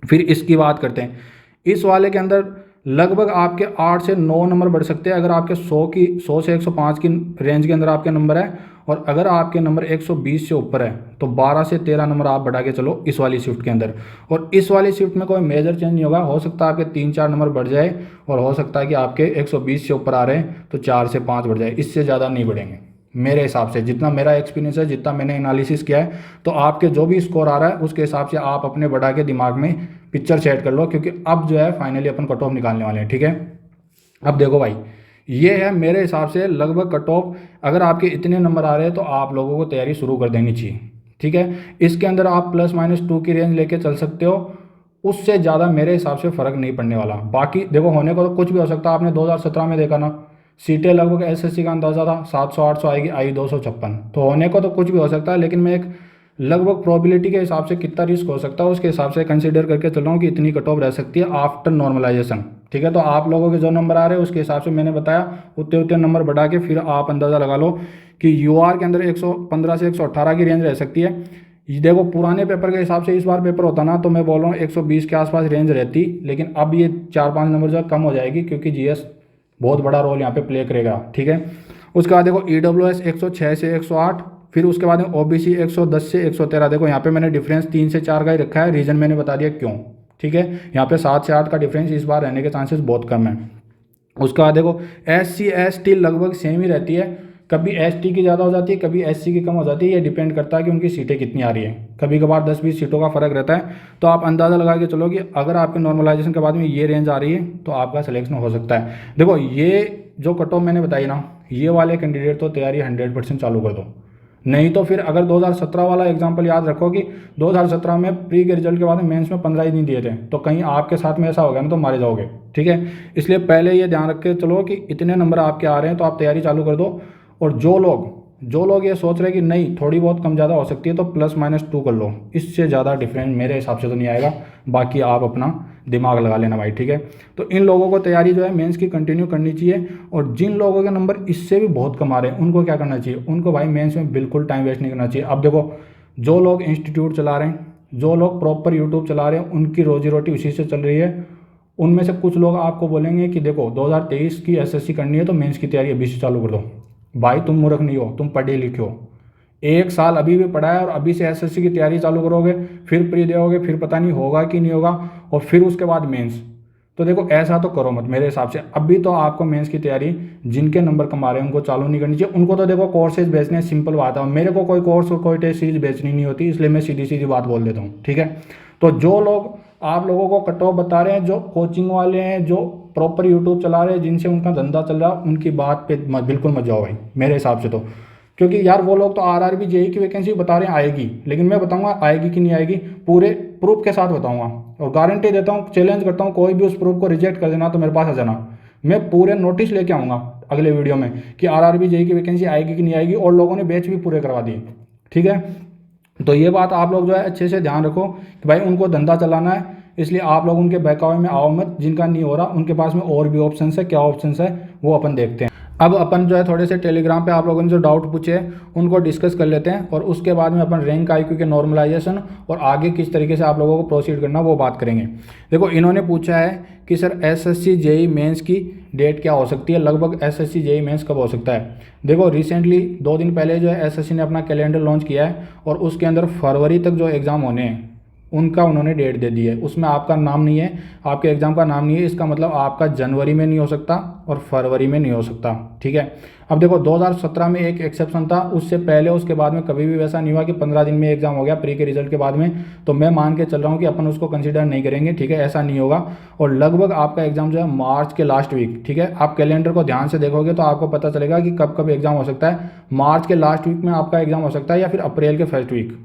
फिर इसकी बात करते हैं, इस वाले के अंदर लगभग आपके 8 से 9 नंबर बढ़ सकते हैं अगर आपके 100 से 105 की रेंज के अंदर आपके नंबर है। और अगर आपके नंबर 120 से ऊपर है तो 12 से 13 नंबर आप बढ़ा के चलो इस वाली शिफ्ट के अंदर। और इस वाली शिफ्ट में कोई मेजर चेंज नहीं होगा, हो सकता है आपके 3-4 नंबर बढ़ जाए, और हो सकता है कि आपके 120 से ऊपर आ रहे हैं तो 4 से 5 बढ़ जाए, इससे ज़्यादा नहीं बढ़ेंगे मेरे हिसाब से। जितना मेरा एक्सपीरियंस है, जितना मैंने एनालिसिस किया है, तो आपके जो भी स्कोर आ रहा है उसके हिसाब से आप अपने बढ़ा के दिमाग में पिक्चर सेट कर लो, क्योंकि अब जो है फाइनली अपन कट ऑफ निकालने वाले हैं। ठीक है, अब देखो भाई, ये है मेरे हिसाब से लगभग कट ऑफ। अगर आपके इतने नंबर आ रहे हैं तो आप लोगों को तैयारी शुरू कर देनी चाहिए। ठीक है, इसके अंदर आप +-2 की रेंज लेके चल सकते हो, उससे ज़्यादा मेरे हिसाब से फ़र्क नहीं पड़ने वाला। बाकी देखो होने को तो कुछ भी हो सकता है। आपने 2017 में देखा ना, सीटें लगभग एसएससी का अंदाज़ा था 700-800 आएगी, आई 256। तो होने को तो कुछ भी हो सकता है, लेकिन मैं एक लगभग प्रोबेबिलिटी के हिसाब से कितना रिस्क हो सकता है उसके हिसाब से कंसीडर करके चल रहा हूँ कि इतनी कट ऑफ रह सकती है आफ्टर नॉर्मलाइजेशन। ठीक है, तो आप लोगों के जो नंबर आ रहे हैं उसके हिसाब से मैंने बताया उतने उतने नंबर बढ़ा के फिर आप अंदाज़ा लगा लो कि यूआर के अंदर 115 से 118 की रेंज रह सकती है। ये देखो पुराने पेपर के हिसाब से इस बार पेपर होता ना, तो मैं बोल रहा हूँ 120 के आसपास रेंज रहती, लेकिन अब ये 4-5 नंबर जो कम हो जाएगी, क्योंकि जीएस बहुत बड़ा रोल यहाँ पे प्ले करेगा। ठीक है, उसके बाद देखो ईडब्ल्यूएस 106 से 108, फिर उसके बाद में ओबीसी 110 से 113। देखो यहाँ पे मैंने डिफरेंस 3 से 4 का ही रखा है, रीज़न मैंने बता दिया क्यों। ठीक है, यहाँ पे 7 से 8 का डिफरेंस इस बार रहने के चांसेस बहुत कम है। उसके बाद देखो SC ST लगभग सेम ही रहती है, कभी ST की ज़्यादा हो जाती है, कभी SC की कम हो जाती है, ये डिपेंड करता है कि उनकी सीटें कितनी आ रही है, कभी कभार 10-20 सीटों का फर्क रहता है। तो आप अंदाज़ा लगा के चलो कि अगर आपके नॉर्मलाइजेशन के बाद में ये रेंज आ रही है तो आपका सिलेक्शन हो सकता है। देखो ये जो कट ऑफ मैंने बताई ना, ये वाले कैंडिडेट तो तैयारी 100% चालू कर दो, नहीं तो फिर अगर 2017 वाला एग्जाम्पल याद रखो कि 2017 में प्री के रिजल्ट के बाद में मेंस में 15 ही नहीं दिए थे, तो कहीं आपके साथ में ऐसा हो गया ना तो मारे जाओगे, ठीक है। इसलिए पहले ये ध्यान रख के चलो कि इतने नंबर आपके आ रहे हैं तो आप तैयारी चालू कर दो। और जो लोग ये सोच रहे हैं कि नहीं थोड़ी बहुत कम ज़्यादा हो सकती है तो +-2 कर लो, इससे ज़्यादा डिफरेंस मेरे हिसाब से तो नहीं आएगा। बाकी आप अपना दिमाग लगा लेना भाई, ठीक है। तो इन लोगों को तैयारी जो है मेंस की कंटिन्यू करनी चाहिए। और जिन लोगों के नंबर इससे भी बहुत कम आ रहे हैं उनको क्या करना चाहिए, उनको भाई मेंस में बिल्कुल टाइम वेस्ट नहीं करना चाहिए। अब देखो जो लोग इंस्टीट्यूट चला रहे हैं, जो लोग प्रॉपर यूट्यूब चला रहे हैं, उनकी रोजी रोटी उसी से चल रही है। उनमें से कुछ लोग आपको बोलेंगे कि देखो 2023 की SSC करनी है तो मेंस की तैयारी अभी से चालू कर दो। भाई तुम मूर्ख नहीं हो, तुम पढ़े लिखे हो। 1 साल अभी भी पढ़ा है और अभी से SSC की तैयारी चालू करोगे, फिर प्री दोगे, फिर पता नहीं होगा कि नहीं होगा, और फिर उसके बाद मेंस। तो देखो ऐसा तो करो मत मेरे हिसाब से। अभी तो आपको मेंस की तैयारी जिनके नंबर कम आ रहे हैं उनको चालू नहीं करनी चाहिए। उनको तो देखो कोर्सेज बेचने सिंपल बात है, मेरे को कोई कोर्स और कोई टेस्ट सीरीज बेचनी नहीं होती, इसलिए मैं सीधी सीधी बात बोल देता हूँ, ठीक है। तो जो लोग आप लोगों को कट ऑफ बता रहे हैं, जो कोचिंग वाले हैं, जो प्रॉपर यूट्यूब चला रहे हैं, जिनसे उनका धंधा चल रहा है, उनकी बात पे बिल्कुल मत जाओ भाई मेरे हिसाब से तो। क्योंकि यार वो लोग तो RRB JEE की वैकेंसी बता रहे हैं आएगी, लेकिन मैं बताऊंगा आएगी कि नहीं आएगी पूरे प्रूफ के साथ बताऊंगा, और गारंटी देता हूँ, चैलेंज करता हूँ, कोई भी उस प्रूफ को रिजेक्ट कर देना तो मेरे पास आ जाना, मैं पूरे नोटिस लेके आऊँगा अगले वीडियो में कि RRB JEE की वैकेंसी आएगी कि नहीं आएगी। और लोगों ने बैच भी पूरे करवा दिए, ठीक है। तो ये बात आप लोग जो है अच्छे से ध्यान रखो कि भाई उनको धंधा चलाना है, इसलिए आप लोग उनके बहकावे में आओ मत। जिनका नहीं हो रहा उनके पास में और भी ऑप्शन है, क्या ऑप्शन है वो अपन देखते हैं। अब अपन जो है थोड़े से टेलीग्राम पे आप लोगों ने जो डाउट पूछे हैं उनको डिस्कस कर लेते हैं, और उसके बाद में अपन रैंक IQ के नॉर्मलाइजेशन और आगे किस तरीके से आप लोगों को प्रोसीड करना वो बात करेंगे। देखो इन्होंने पूछा है कि सर SSC JEE मेंस की डेट क्या हो सकती है, लगभग SSC JEE मेंस कब हो सकता है। देखो रिसेंटली 2 दिन पहले जो है SSC ने अपना कैलेंडर लॉन्च किया है, और उसके अंदर फरवरी तक जो एग्ज़ाम होने हैं उनका उन्होंने डेट दे दी है। उसमें आपका नाम नहीं है, आपके एग्ज़ाम का नाम नहीं है, इसका मतलब आपका जनवरी में नहीं हो सकता और फरवरी में नहीं हो सकता, ठीक है। अब देखो 2017 में एक एक्सेप्शन था, उससे पहले उसके बाद में कभी भी वैसा नहीं हुआ कि 15 दिन में एग्जाम हो गया प्री के रिजल्ट के बाद में। तो मैं मान के चल रहा हूँ कि अपन उसको कंसीडर नहीं करेंगे, ठीक है, ऐसा नहीं होगा। और लगभग आपका एग्जाम जो है मार्च के लास्ट वीक, ठीक है, आप कैलेंडर को ध्यान से देखोगे तो आपको पता चलेगा कि कब कब एग्जाम हो सकता है। मार्च के लास्ट वीक में आपका एग्जाम हो सकता है या फिर अप्रैल के फर्स्ट वीक,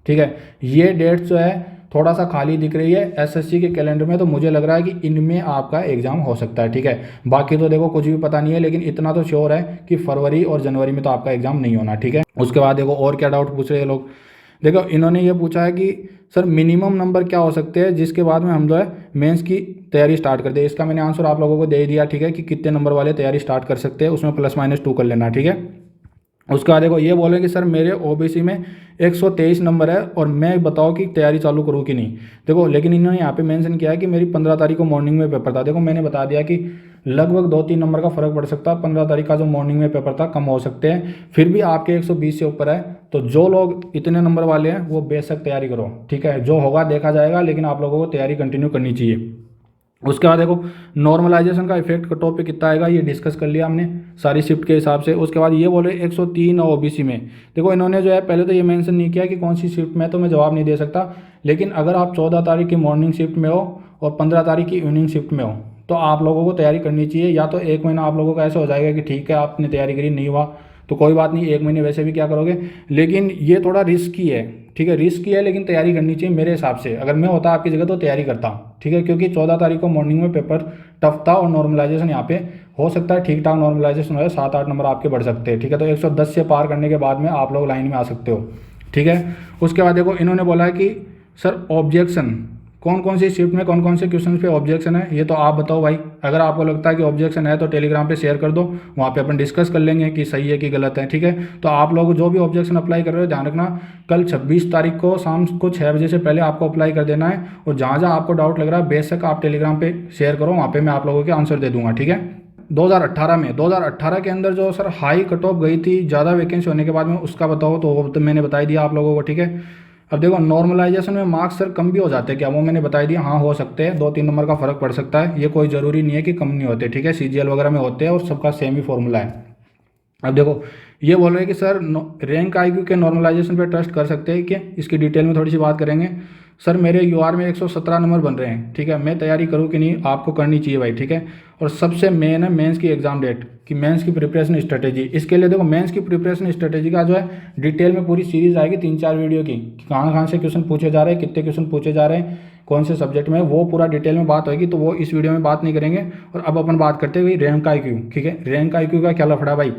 ठीक है। ये डेट जो है थोड़ा सा खाली दिख रही है SSC के कैलेंडर में, तो मुझे लग रहा है कि इनमें आपका एग्जाम हो सकता है, ठीक है। बाकी तो देखो कुछ भी पता नहीं है, लेकिन इतना तो श्योर है कि फरवरी और जनवरी में तो आपका एग्जाम नहीं होना, ठीक है। उसके बाद देखो और क्या डाउट पूछ रहे हैं लोग। देखो इन्होंने ये पूछा है कि सर मिनिमम नंबर क्या हो सकते हैं जिसके बाद में हम जो है मेंस की तैयारी स्टार्ट कर दे। इसका मैंने आंसर आप लोगों को दे दिया, ठीक है, कि कितने नंबर वाले तैयारी स्टार्ट कर सकते हैं, उसमें +-2 कर लेना, ठीक है। उसके बाद देखो ये बोले कि सर मेरे OBC में 123 नंबर है और मैं बताओ कि तैयारी चालू करूँ कि नहीं। देखो लेकिन इन्होंने यहाँ पे मेंशन किया है कि मेरी 15 तारीख को मॉर्निंग में पेपर था। देखो मैंने बता दिया कि लगभग 2-3 नंबर का फर्क पड़ सकता है। 15 तारीख का जो मॉर्निंग में पेपर था कम हो सकते हैं, फिर भी आपके 120 से ऊपर है। तो जो लोग इतने नंबर वाले हैं वो बेशक तैयारी करो, ठीक है, जो होगा देखा जाएगा, लेकिन आप लोगों को तैयारी कंटिन्यू करनी चाहिए। उसके बाद देखो नॉर्मलाइजेशन का इफेक्ट कट ऑफ पे कितना आएगा ये डिस्कस कर लिया हमने सारी शिफ्ट के हिसाब से। उसके बाद ये बोले 103 OBC में। देखो इन्होंने जो है पहले तो ये मेंशन नहीं किया कि कौन सी शिफ्ट में, तो मैं जवाब नहीं दे सकता, लेकिन अगर आप 14 तारीख की मॉर्निंग शिफ्ट में हो और 15 तारीख की इवनिंग शिफ्ट में हो तो आप लोगों को तैयारी करनी चाहिए। या तो 1 महीना आप लोगों का ऐसा हो जाएगा कि ठीक है आपने तैयारी करी, नहीं हुआ तो कोई बात नहीं, 1 महीने वैसे भी क्या करोगे, लेकिन ये थोड़ा रिस्की है, ठीक है, रिस्की है, लेकिन तैयारी करनी चाहिए मेरे हिसाब से। अगर मैं होता आपकी जगह तो तैयारी करता, ठीक है, क्योंकि 14 तारीख को मॉर्निंग में पेपर टफ था और नॉर्मलाइजेशन यहाँ पे हो सकता है ठीक ठाक नॉर्मलाइजेशन हो, 7-8 नंबर आपके बढ़ सकते हैं, ठीक है। तो 110 से पार करने के बाद में आप लोग लाइन में आ सकते हो, ठीक है। उसके बाद देखो इन्होंने बोला है कि सर ऑब्जेक्शन कौन कौन सी शिफ्ट में कौन कौन से क्वेश्चन पे ऑब्जेक्शन है, ये तो आप बताओ भाई। अगर आपको लगता है कि ऑब्जेक्शन है तो टेलीग्राम पे शेयर कर दो, वहाँ पे अपन डिस्कस कर लेंगे कि सही है कि गलत है, ठीक है। तो आप लोग जो भी ऑब्जेक्शन अप्लाई कर रहे हो ध्यान रखना, कल 26 तारीख को शाम को 6 बजे से पहले आपको अप्लाई कर देना है। और जहाँ जहाँ आपको डाउट लग रहा है बेशक आप टेलीग्राम पे शेयर करो, वहाँ पे मैं आप लोगों के आंसर दे दूंगा, ठीक है। 2018 के अंदर जो सर हाई कट ऑफ गई थी ज़्यादा वैकेंसी होने के बाद में, उसका बताओ तो मैंने बता दिया आप लोगों को, ठीक है। अब देखो नॉर्मलाइजेशन में मार्क्स सर कम भी हो जाते हैं क्या, वो मैंने बता दिया, हाँ हो सकते हैं, 2-3 नंबर का फर्क पड़ सकता है, ये कोई ज़रूरी नहीं है कि कम नहीं होते, ठीक है, सीजीएल वगैरह में होते हैं और सबका सेम ही फॉर्मूला है। अब देखो ये बोल रहे हैं कि सर रैंक आईक्यू के नॉर्मलाइजेशन पे ट्रस्ट कर सकते हैं क्या, इसकी डिटेल में थोड़ी सी बात करेंगे। सर मेरे यूआर में 117 नंबर बन रहे हैं, ठीक है, मैं तैयारी करूँ कि नहीं, आपको करनी चाहिए भाई, ठीक है। और सबसे मेन है मेंस की एग्जाम डेट, कि मेंस की प्रिपरेशन स्ट्रेटेजी। इसके लिए देखो मेंस की प्रिपरेशन स्ट्रेटेजी का जो है डिटेल में पूरी सीरीज आएगी 3-4 वीडियो की, कहाँ कहाँ से क्वेश्चन पूछे जा रहे हैं, कितने क्वेश्चन पूछे जा रहे हैं, कौन से सब्जेक्ट में, वो पूरा डिटेल में बात होगी, तो वो इस वीडियो में बात नहीं करेंगे। और अब अपन बात करते हैं रैंक आईक्यू, ठीक है, रैंक आईक्यू का क्या लफड़ा भाई।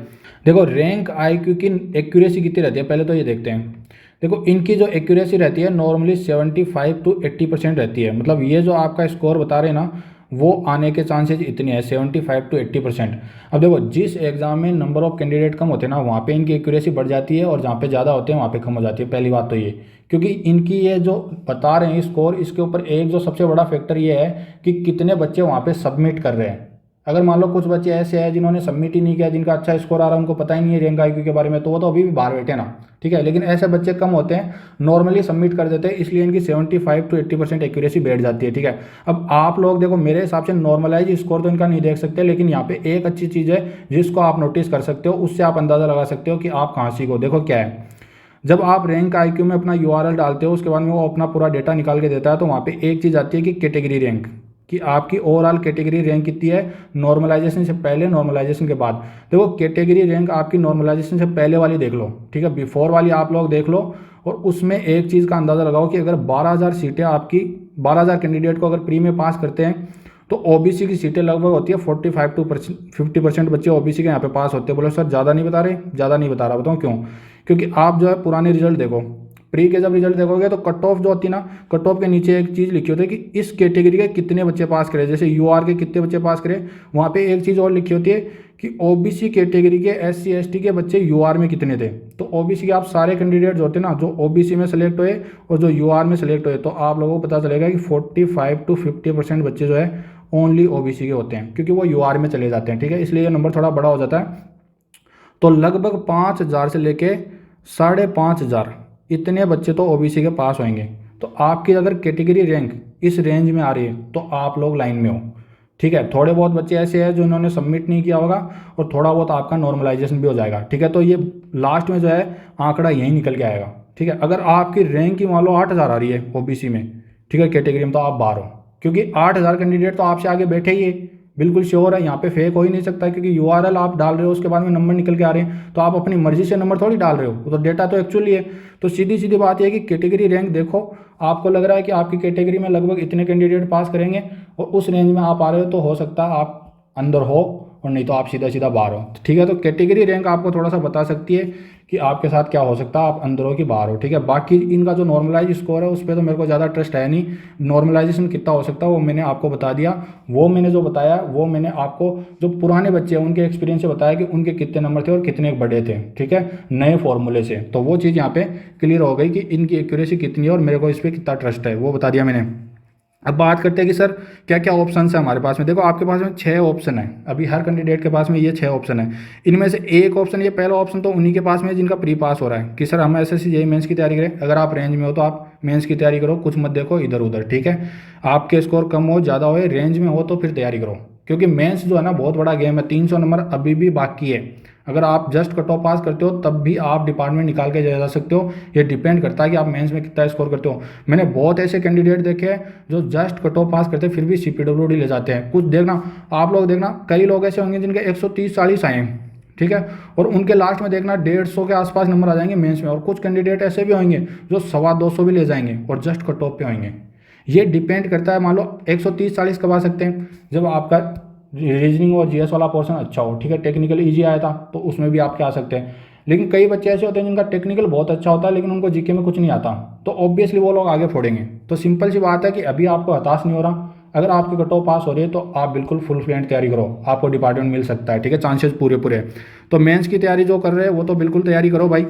देखो रैंक आईक्यू की एक्यूरेसी कितनी रहती है, पहले तो ये देखते हैं। देखो इनकी जो एक्यूरेसी रहती है नॉर्मली 75 to 80% रहती है, मतलब ये जो आपका स्कोर बता रहे हैं ना, वो आने के चांसेस इतने हैं 75 to 80%। अब देखो जिस एग्जाम में नंबर ऑफ कैंडिडेट कम होते हैं ना, वहाँ पे इनकी एक्यूरेसी बढ़ जाती है, और जहाँ पे ज़्यादा होते हैं वहाँ पे कम हो जाती है। पहली बात तो ये, क्योंकि इनकी ये जो बता रहे हैं स्कोर, इसके ऊपर एक जो सबसे बड़ा फैक्टर ये है कि कितने बच्चे वहाँ पे सबमिट कर रहे हैं। अगर मान लो कुछ बच्चे ऐसे हैं जिन्होंने सबमिट ही नहीं किया, जिनका अच्छा स्कोर आ रहा है, उनको पता ही नहीं है रैंक आईक्यू के बारे में, तो वो तो अभी भी बाहर बैठे ना, ठीक है। लेकिन ऐसे बच्चे कम होते हैं, नॉर्मली सबमिट कर देते हैं, इसलिए इनकी 75 to 80% एक्यूरेसी बैठ जाती है, ठीक है। अब आप लोग देखो मेरे हिसाब से नॉर्मलाइज स्कोर तो इनका नहीं देख सकते, लेकिन यहाँ पे एक अच्छी चीज़ है जिसको आप नोटिस कर सकते हो, उससे आप अंदाज़ा लगा सकते हो कि आप कहाँ सीखो। देखो क्या है, जब आप रैंक आईक्यू में अपना यूआरएल डालते हो, उसके बाद में वो अपना पूरा डेटा निकाल के देता है, तो वहाँ पे एक चीज़ आती है कि कैटेगरी रैंक, कि आपकी ओवरऑल कैटेगरी रैंक कितनी है नॉर्मलाइजेशन से पहले, नॉर्मलाइजेशन के बाद। देखो कैटेगरी रैंक आपकी नॉर्मलाइजेशन से पहले वाली देख लो, ठीक है, बिफोर वाली आप लोग देख लो, और उसमें एक चीज़ का अंदाज़ा लगाओ कि अगर 12,000 सीटें आपकी, 12,000 कैंडिडेट को अगर प्री में पास करते हैं, तो ओबीसी की सीटें लगभग होती है 45 to 50% बच्चे ओबीसी के यहाँ पे पास होते हैं। बोलो सर ज़्यादा नहीं बता रहे, ज़्यादा नहीं बता रहा, बताऊँ क्यों, क्योंकि आप जो है पुराने रिजल्ट देखो, प्री के जब रिजल्ट देखोगे तो कट ऑफ जो होती है ना, कट ऑफ के नीचे एक चीज़ लिखी होती है कि इस कैटेगरी के कितने बच्चे पास करें, जैसे यूआर के कितने बच्चे पास करें, वहाँ पे एक चीज़ और लिखी होती है कि ओबीसी कैटेगरी के एससी एसटी के बच्चे यूआर में कितने थे। तो ओबीसी के आप सारे कैंडिडेट जो होते हैं ना, जो ओबीसी में सेलेक्ट हुए और जो यूआर में सेलेक्ट हुए, तो आप लोगों को पता चलेगा कि 45 to 50% बच्चे जो है ओनली ओबीसी के होते हैं, क्योंकि वो यूआर में चले जाते हैं, ठीक है, इसलिए ये नंबर थोड़ा बड़ा हो जाता है। तो लगभग 5,000 से लेके 5,500 इतने बच्चे तो ओबीसी के पास होंगे। तो आपकी अगर कैटेगरी रैंक इस रेंज में आ रही है तो आप लोग लाइन में हो, ठीक है। थोड़े बहुत बच्चे ऐसे हैं जो इन्होंने सबमिट नहीं किया होगा, और थोड़ा बहुत आपका नॉर्मलाइजेशन भी हो जाएगा, ठीक है। तो ये लास्ट में जो है आंकड़ा यही निकल के आएगा, ठीक है। अगर आपकी रैंक ही मान लो 8,000 आ रही है ओबीसी में, ठीक है, कैटेगरी में, तो आप बाहर हो, क्योंकि 8,000 कैंडिडेट तो आपसे आगे बैठे ही है, बिल्कुल श्योर है, यहाँ पे फेक हो ही नहीं सकता, क्योंकि यूआरएल आप डाल रहे हो, उसके बाद में नंबर निकल के आ रहे हैं, तो आप अपनी मर्जी से नंबर थोड़ी डाल रहे हो, वो तो डेटा तो एक्चुअली है। तो सीधी सीधी बात यह है कि कैटेगरी रैंक देखो, आपको लग रहा है कि आपकी कैटेगरी में लगभग इतने कैंडिडेट पास करेंगे और उस रेंज में आप आ रहे हो, तो हो सकता है आप अंदर हो, और नहीं तो आप सीधा सीधा बाहर हो, ठीक है। तो कैटेगरी रैंक आपको थोड़ा सा बता सकती है कि आपके साथ क्या हो सकता है, आप अंदर हो कि बाहर हो, ठीक है। बाकी इनका जो नॉर्मलाइज स्कोर है उस पर तो मेरे को ज़्यादा ट्रस्ट है नहीं, नॉर्मलाइजेशन कितना हो सकता है वो मैंने आपको बता दिया। वो मैंने जो बताया वो मैंने आपको जो पुराने बच्चे हैं उनके एक्सपीरियंस से बताया कि उनके कितने नंबर थे और कितने बड़े थे, ठीक है, नए फॉर्मूले से। तो वो चीज़ यहाँ पे क्लियर हो गई कि इनकी एक्यूरेसी कितनी है और मेरे को इस पर कितना ट्रस्ट है, वो बता दिया मैंने। अब बात करते हैं कि सर क्या क्या ऑप्शन है हमारे पास में। देखो आपके पास में 6 ऑप्शन है, अभी हर कैंडिडेट के पास में ये 6 ऑप्शन है। इनमें से एक ऑप्शन, ये पहला ऑप्शन तो उन्हीं के पास में है जिनका प्री पास हो रहा है, कि सर हम एसएससी जेईई मेंस की तैयारी करें। अगर आप रेंज में हो तो आप मेंस की तैयारी करो, कुछ मत देखो इधर उधर, ठीक है। आपके स्कोर कम हो ज़्यादा हो, रेंज में हो तो फिर तैयारी करो, क्योंकि मेंस जो है ना बहुत बड़ा गेम है, 300 नंबर अभी भी बाकी है। अगर आप जस्ट कट ऑफ पास करते हो तब भी आप डिपार्टमेंट निकाल के जा सकते हो, ये डिपेंड करता है कि आप मेंस में कितना स्कोर करते हो। मैंने बहुत ऐसे कैंडिडेट देखे हैं जो जस्ट कट ऑफ पास करते हैं फिर भी सीपीडब्ल्यूडी ले जाते हैं। कुछ देखना, आप लोग देखना, कई लोग ऐसे होंगे जिनके 130-140 आए हैं, ठीक है, और उनके लास्ट में देखना 150 के आसपास नंबर आ जाएंगे मेंस में। और कुछ कैंडिडेट ऐसे भी होंगे जो 225 भी ले जाएंगे और जस्ट कट ऑफ पे होंगे। ये डिपेंड करता है, मान लो 130-140 कब आ सकते हैं, जब आपका रीजनिंग और जीएस वाला पोर्शन अच्छा हो, ठीक है, टेक्निकल इजी आया था तो उसमें भी आपके आ सकते हैं। लेकिन कई बच्चे ऐसे होते हैं जिनका टेक्निकल बहुत अच्छा होता है लेकिन उनको जीके में कुछ नहीं आता, तो ऑब्वियसली वो लोग आगे फोड़ेंगे। तो सिंपल सी बात है कि अभी आपको हताश नहीं हो रहा, अगर आपकी कट ऑफ पास हो रही है तो आप बिल्कुल फुल फ्लेंट तैयारी करो, आपको डिपार्टमेंट मिल सकता है, ठीक है, चांसेस पूरे पूरे। तो मेंस की तैयारी जो कर रहे हैं वो तो बिल्कुल तैयारी करो भाई।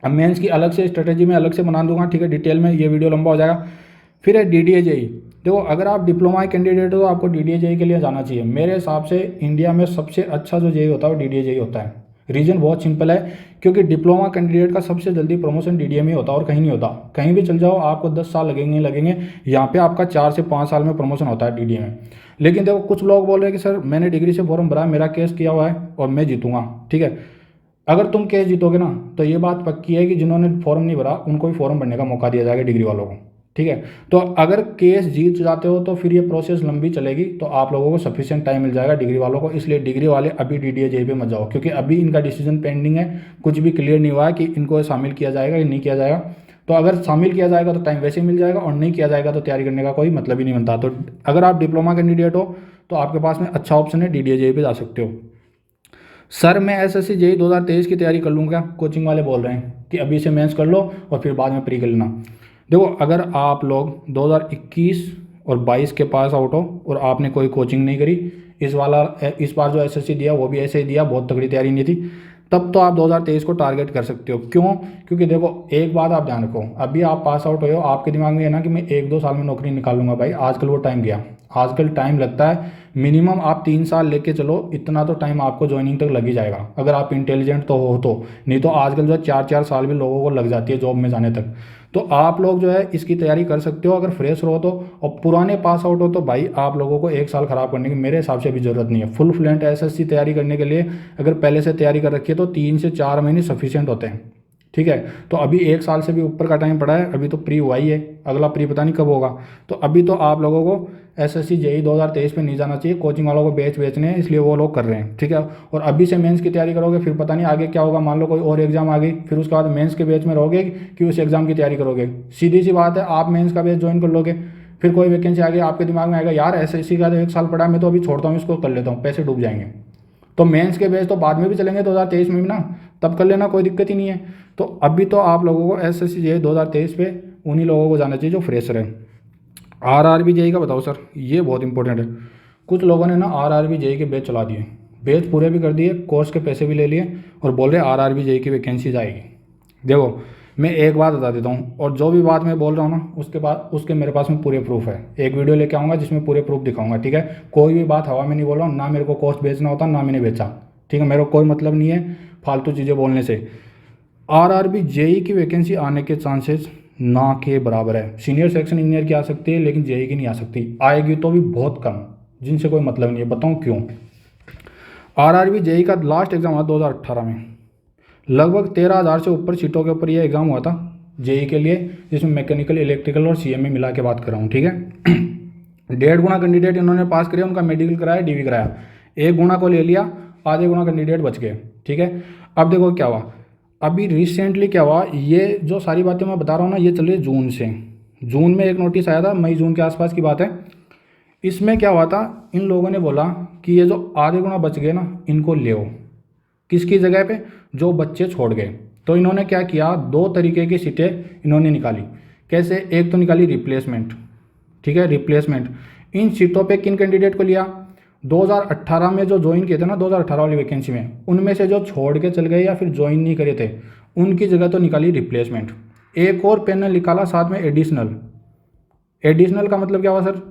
अब मेंस की अलग से स्ट्रेटेजी में अलग से बना दूंगा, ठीक है, डिटेल में, ये वीडियो लंबा हो जाएगा। फिर है डीडीए जेई। देखो अगर आप डिप्लोमा कैंडिडेट हो तो आपको डीडीए जेई के लिए जाना चाहिए। मेरे हिसाब से इंडिया में सबसे अच्छा जो जेई होता है वो डीडीए जेई होता है। रीज़न बहुत सिंपल है, क्योंकि डिप्लोमा कैंडिडेट का सबसे जल्दी प्रमोशन डीडीए में होता है और कहीं नहीं होता। कहीं भी चल जाओ आपको 10 साल लगेंगे, यहाँ पे आपका 4 से 5 साल में प्रमोशन होता है डीडीए में। लेकिन देखो कुछ लोग बोल रहे हैं कि सर मैंने डिग्री से फॉर्म भरा, मेरा केस किया हुआ है और मैं जीतूंगा। ठीक है, अगर तुम केस जीतोगे ना तो ये बात पक्की है कि जिन्होंने फॉर्म नहीं भरा उनको भी फॉर्म भरने का मौका दिया जाएगा डिग्री वालों को। ठीक है, तो अगर केस जीत जाते हो तो फिर ये प्रोसेस लंबी चलेगी, तो आप लोगों को सफिशिएंट टाइम मिल जाएगा डिग्री वालों को। इसलिए डिग्री वाले अभी डीडीए जेई पे मत जाओ, क्योंकि अभी इनका डिसीजन पेंडिंग है, कुछ भी क्लियर नहीं हुआ है कि इनको शामिल किया जाएगा या नहीं किया जाएगा। तो अगर शामिल किया जाएगा तो टाइम वैसे ही मिल जाएगा, और नहीं किया जाएगा तो तैयारी करने का कोई मतलब ही नहीं बनता। तो अगर आप डिप्लोमा कैंडिडेट हो तो आपके पास में अच्छा ऑप्शन है, डीडीए जेई पे जा सकते हो। सर मैं एसएससी जेई 2023 की तैयारी कर लूँगा, कोचिंग वाले बोल रहे हैं कि अभी से मेंस कर लो और फिर बाद में प्री कर लेना। देखो अगर आप लोग 2021 और 22 के पास आउट हो और आपने कोई कोचिंग नहीं करी, इस बार जो एसएससी दिया वो भी ऐसे ही दिया, बहुत तगड़ी तैयारी नहीं थी, तब तो आप 2023 को टारगेट कर सकते हो। क्यों? क्योंकि देखो एक बात आप ध्यान रखो, अभी आप पास आउट हो, आपके दिमाग में है ना कि मैं 1-2 साल में नौकरी निकालूंगा। भाई आजकल वो टाइम गया, आजकल टाइम लगता है मिनिमम आप 3 साल लेके चलो, इतना तो टाइम आपको ज्वाइनिंग तक लग ही जाएगा, अगर आप इंटेलिजेंट तो हो तो। नहीं तो आजकल जो 4-4 साल भी लोगों को लग जाती है जॉब में जाने तक। तो आप लोग जो है इसकी तैयारी कर सकते हो अगर फ्रेश रहो तो। और पुराने पास आउट हो तो भाई आप लोगों को 1 साल ख़राब करने की मेरे हिसाब से भी ज़रूरत नहीं है। फुल फ्लुएंट एसएससी तैयारी करने के लिए अगर पहले से तैयारी कर रखी है तो 3 से 4 महीने सफिशिएंट होते हैं। ठीक है, तो अभी 1 साल से भी ऊपर का टाइम पड़ा है, अभी तो प्री हुआ ही है, अगला प्री पता नहीं कब होगा। तो अभी तो आप लोगों को एसएससी जेई 2023 पे नहीं जाना चाहिए, कोचिंग वालों को बैच बेचने हैं इसलिए वो लोग कर रहे हैं। ठीक है, और अभी से मेंस की तैयारी करोगे फिर पता नहीं आगे क्या होगा, मान लो कोई और एग्जाम आ गई, फिर उसके बाद मेंस के बैच में रहोगे कि उस एग्जाम की तैयारी करोगे। सीधी सी बात है, आप मेंस का बैच ज्वाइन कर लोगे, फिर कोई वैकेंसी आ गई, आपके दिमाग में आएगा यार एसएससी का तो 1 साल पड़ा है, मैं तो अभी छोड़ता हूँ, इसको कर लेता हूँ, पैसे डूब जाएंगे। तो मेंस के बैच तो बाद में भी चलेंगे 2023 में भी ना, तब कर लेना, कोई दिक्कत ही नहीं है। तो अभी तो आप लोगों को एसएससी जेई 2023 पे उन्हीं लोगों को जाना चाहिए जो फ्रेशर है। आरआरबी जेई का बताओ सर, ये बहुत इंपॉर्टेंट है। कुछ लोगों ने ना आरआरबी जेई के बैच चला दिए, बैच पूरे भी कर दिए, कोर्स के पैसे भी ले लिए और बोल रहे आरआरबी जेई की वैकेंसी जाएगी। देखो मैं एक बात बता देता हूँ, और जो भी बात मैं बोल रहा हूँ ना उसके बाद उसके मेरे पास में पूरे प्रूफ है। एक वीडियो लेके आऊँगा जिसमें पूरे प्रूफ दिखाऊंगा। ठीक है, कोई भी बात हवा में नहीं बोल रहा हूँ, ना मेरे को कोर्स बेचना होता ना मैंने बेचा। ठीक है, मेरे को कोई मतलब नहीं है फालतू चीज़ें बोलने से। आरआरबी जेई की वैकेंसी आने के चांसेस ना के बराबर है। सीनियर सेक्शन इंजीनियर की आ सकती है लेकिन जेई की नहीं आ सकती, आएगी तो भी बहुत कम, जिनसे कोई मतलब नहीं है। बताऊँ क्यों? आरआरबी जेई का लास्ट एग्जाम हुआ 2018 में, लगभग 13,000 से ऊपर सीटों के ऊपर ये एग्ज़ाम हुआ था जेई के लिए, जिसमें मैकेनिकल, इलेक्ट्रिकल और सीएमए मिला के बात कर रहा हूँ। ठीक है, 1.5 गुना कैंडिडेट इन्होंने पास किया, उनका मेडिकल कराया, डीवी कराया, 1 गुना को ले लिया, आधे गुना कैंडिडेट बच गए। ठीक है, अब देखो क्या हुआ, अभी रिसेंटली क्या हुआ, ये जो सारी बातें मैं बता रहा हूँ ना ये चल रही है जून से। जून में एक नोटिस आया था, मई जून के आसपास की बात है। इसमें क्या हुआ था, इन लोगों ने बोला कि ये जो आधे गुना बच गए ना इनको ले आओ, किसकी जगह पे, जो बच्चे छोड़ गए। तो इन्होंने क्या किया, 2 तरीके की सीटें इन्होंने निकाली। कैसे? एक तो निकाली रिप्लेसमेंट। ठीक है, रिप्लेसमेंट। इन सीटों पे किन कैंडिडेट को लिया, 2018 में जो ज्वाइन किए थे ना 2018 वाली वैकेंसी में, उनमें से जो छोड़ के चल गए या फिर ज्वाइन नहीं करे थे उनकी जगह तो निकाली रिप्लेसमेंट। एक और पैनल निकाला साथ में एडिशनल। एडिशनल का मतलब क्या हुआ सर?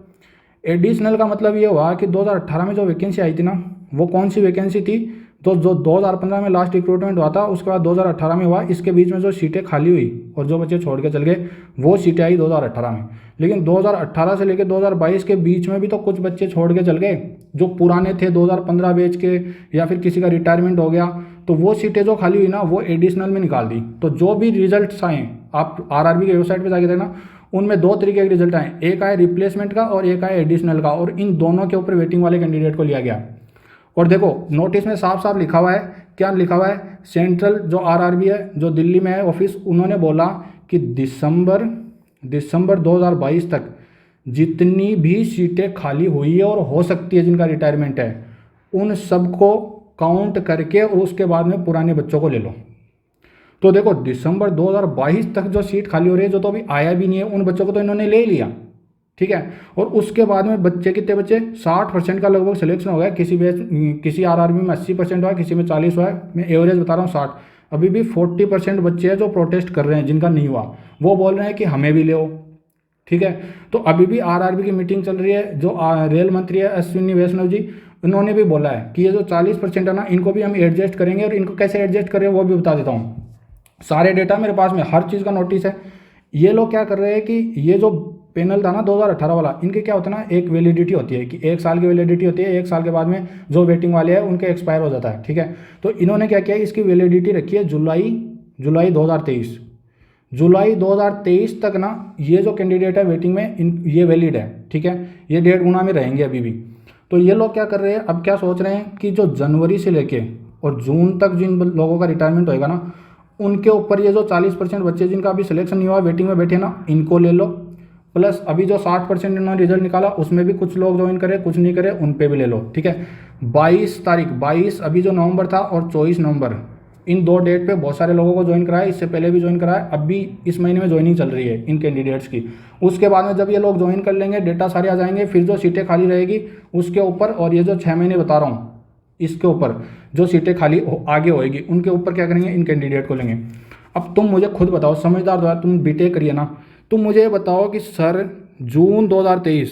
एडिशनल का मतलब ये हुआ कि 2018 में जो वैकेंसी आई थी ना वो कौन सी वैकेंसी थी, तो जो 2015 में लास्ट रिक्रूटमेंट हुआ था उसके बाद 2018 में हुआ, इसके बीच में जो सीटें खाली हुई और जो बच्चे छोड़ के चल गए वो सीटें आई 2018 में। लेकिन 2018 से लेकर 2022 के बीच में भी तो कुछ बच्चे छोड़ के चल गए जो पुराने थे 2015 बैच के, या फिर किसी का रिटायरमेंट हो गया, तो वो सीटें जो खाली हुई ना वो एडिशनल में निकाल दी। तो जो भी रिजल्ट आए, आप आरआरबी की वेबसाइट पर जाके देखना, उनमें 2 तरीके के रिजल्ट आए, एक आया रिप्लेसमेंट का और एक आया एडिशनल का, और इन दोनों के ऊपर वेटिंग वाले कैंडिडेट को लिया गया। और देखो नोटिस में साफ साफ लिखा हुआ है, क्या लिखा हुआ है, सेंट्रल जो आरआरबी है जो दिल्ली में है ऑफिस, उन्होंने बोला कि दिसंबर 2022 तक जितनी भी सीटें खाली हुई है और हो सकती है जिनका रिटायरमेंट है उन सबको काउंट करके और उसके बाद में पुराने बच्चों को ले लो। तो देखो दिसंबर 2022 तक जो सीट खाली हो रही है, जो तो अभी आया भी नहीं है, उन बच्चों को तो इन्होंने ले ही लिया। ठीक है, और उसके बाद में बच्चे कितने बच्चे, 60% का लगभग सिलेक्शन हो गया। किसी आरआरबी में 80% हुआ है, किसी में 40 हुआ है, मैं एवरेज बता रहा हूँ 60। अभी भी 40% बच्चे हैं जो प्रोटेस्ट कर रहे हैं, जिनका नहीं हुआ, वो बोल रहे हैं कि हमें भी ले आओ। ठीक है, तो अभी भी आरआरबी की मीटिंग चल रही है, जो रेल मंत्री है अश्विनी वैष्णव जी, इन्होंने भी बोला है कि ये जो 40% है ना, इनको भी हम एडजस्ट करेंगे, और इनको कैसे एडजस्ट करें वो भी बता देता हूँ। सारे डेटा मेरे पास में, हर चीज़ का नोटिस है। ये लोग क्या कर रहे हैं कि ये जो पैनल था ना 2018 वाला, इनके क्या होता है ना, एक वैलिडिटी होती है कि 1 साल की वैलिडिटी होती है, 1 साल के बाद में जो वेटिंग वाले हैं उनके एक्सपायर हो जाता है, ठीक है। तो इन्होंने क्या किया, इसकी वैलिडिटी रखी है जुलाई 2023। जुलाई 2023 तक ना ये जो कैंडिडेट है वेटिंग में, ये वैलिड है, ठीक है। ये 1.5 गुना में रहेंगे अभी भी। तो ये लोग क्या कर रहे हैं, अब क्या सोच रहे हैं कि जो जनवरी से लेके और जून तक जिन लोगों का रिटायरमेंट होएगा ना, उनके ऊपर ये जो 40% बच्चे जिनका अभी सिलेक्शन नहीं हुआ, वेटिंग में बैठे ना, इनको ले लो। प्लस अभी जो 60% इन्होंने रिजल्ट निकाला, उसमें भी कुछ लोग ज्वाइन करे, कुछ नहीं करे, उन पे भी ले लो, ठीक है। 22 अभी जो नवंबर था और 24 नवंबर, इन 2 डेट पे बहुत सारे लोगों को ज्वाइन कराया, इससे पहले भी ज्वाइन कराया, अब भी इस महीने में ज्वाइनिंग चल रही है इन कैंडिडेट्स की। उसके बाद में जब ये लोग ज्वाइन कर लेंगे, डेटा सारे आ जाएंगे, फिर जो सीटें खाली रहेगी उसके ऊपर, और ये जो 6 महीने बता रहा हूँ इसके ऊपर जो सीटें खाली आगे होएगी, उनके ऊपर क्या करेंगे, इन कैंडिडेट को लेंगे। अब तुम मुझे खुद बताओ, समझदार द्वारा, तुम बीटेक करिए ना, तुम मुझे बताओ कि सर जून 2023,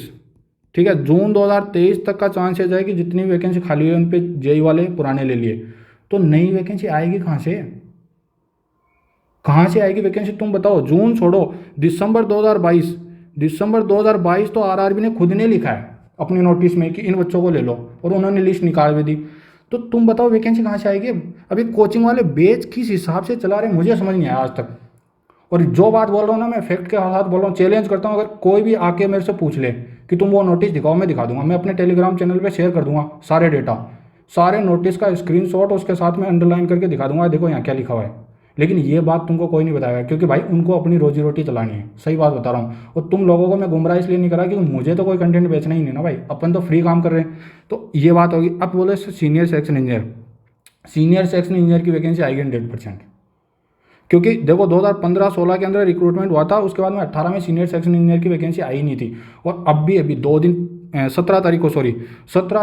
ठीक है, जून 2023 तक का चांस है जाए कि जितनी वैकेंसी खाली है उन पे जेई वाले पुराने ले लिए, तो नई वैकेंसी आएगी कहाँ से? कहाँ से आएगी वैकेंसी, तुम बताओ। जून छोड़ो, दिसंबर 2022 तो आरआरबी ने खुद ने लिखा है अपनी नोटिस में कि इन बच्चों को ले लो, और उन्होंने लिस्ट निकाल भी दी। तो तुम बताओ वैकेंसी कहाँ से आएगी? अभी कोचिंग वाले बेच किस हिसाब से चला रहे, मुझे समझ नहीं आया आज तक। और जो बात बोल रहा हूँ ना, मैं फैक्ट के साथ बोल रहा हूँ, चैलेंज करता हूँ, अगर कोई भी आके मेरे से पूछ ले कि तुम वो नोटिस दिखाओ, मैं दिखा दूंगा। मैं अपने टेलीग्राम चैनल पे शेयर कर दूंगा सारे डेटा, सारे नोटिस का स्क्रीनशॉट उसके साथ में अंडरलाइन करके दिखा दूंगा, देखो यहाँ क्या लिखा हुआ है। लेकिन ये बात तुमको कोई नहीं बताएगा, क्योंकि भाई उनको अपनी रोजी रोटी चलानी है, सही बात बता रहा हूँ। और तुम लोगों को मैं गुमराह इसलिए नहीं करा क्योंकि मुझे तो कोई कंटेंट बेचना ही नहीं ना भाई, अपन तो फ्री काम कर रहे हैं। तो ये बात होगी। अब बोले सीनियर सेक्शन इंजीनियर की वैकेंसी आएगी 100%, क्योंकि देखो 2015-16 के अंदर रिक्रूटमेंट हुआ था, उसके बाद में 18 में सीनियर सेक्शन इंजीनियर की वैकेंसी आई नहीं थी। और अब भी अभी 17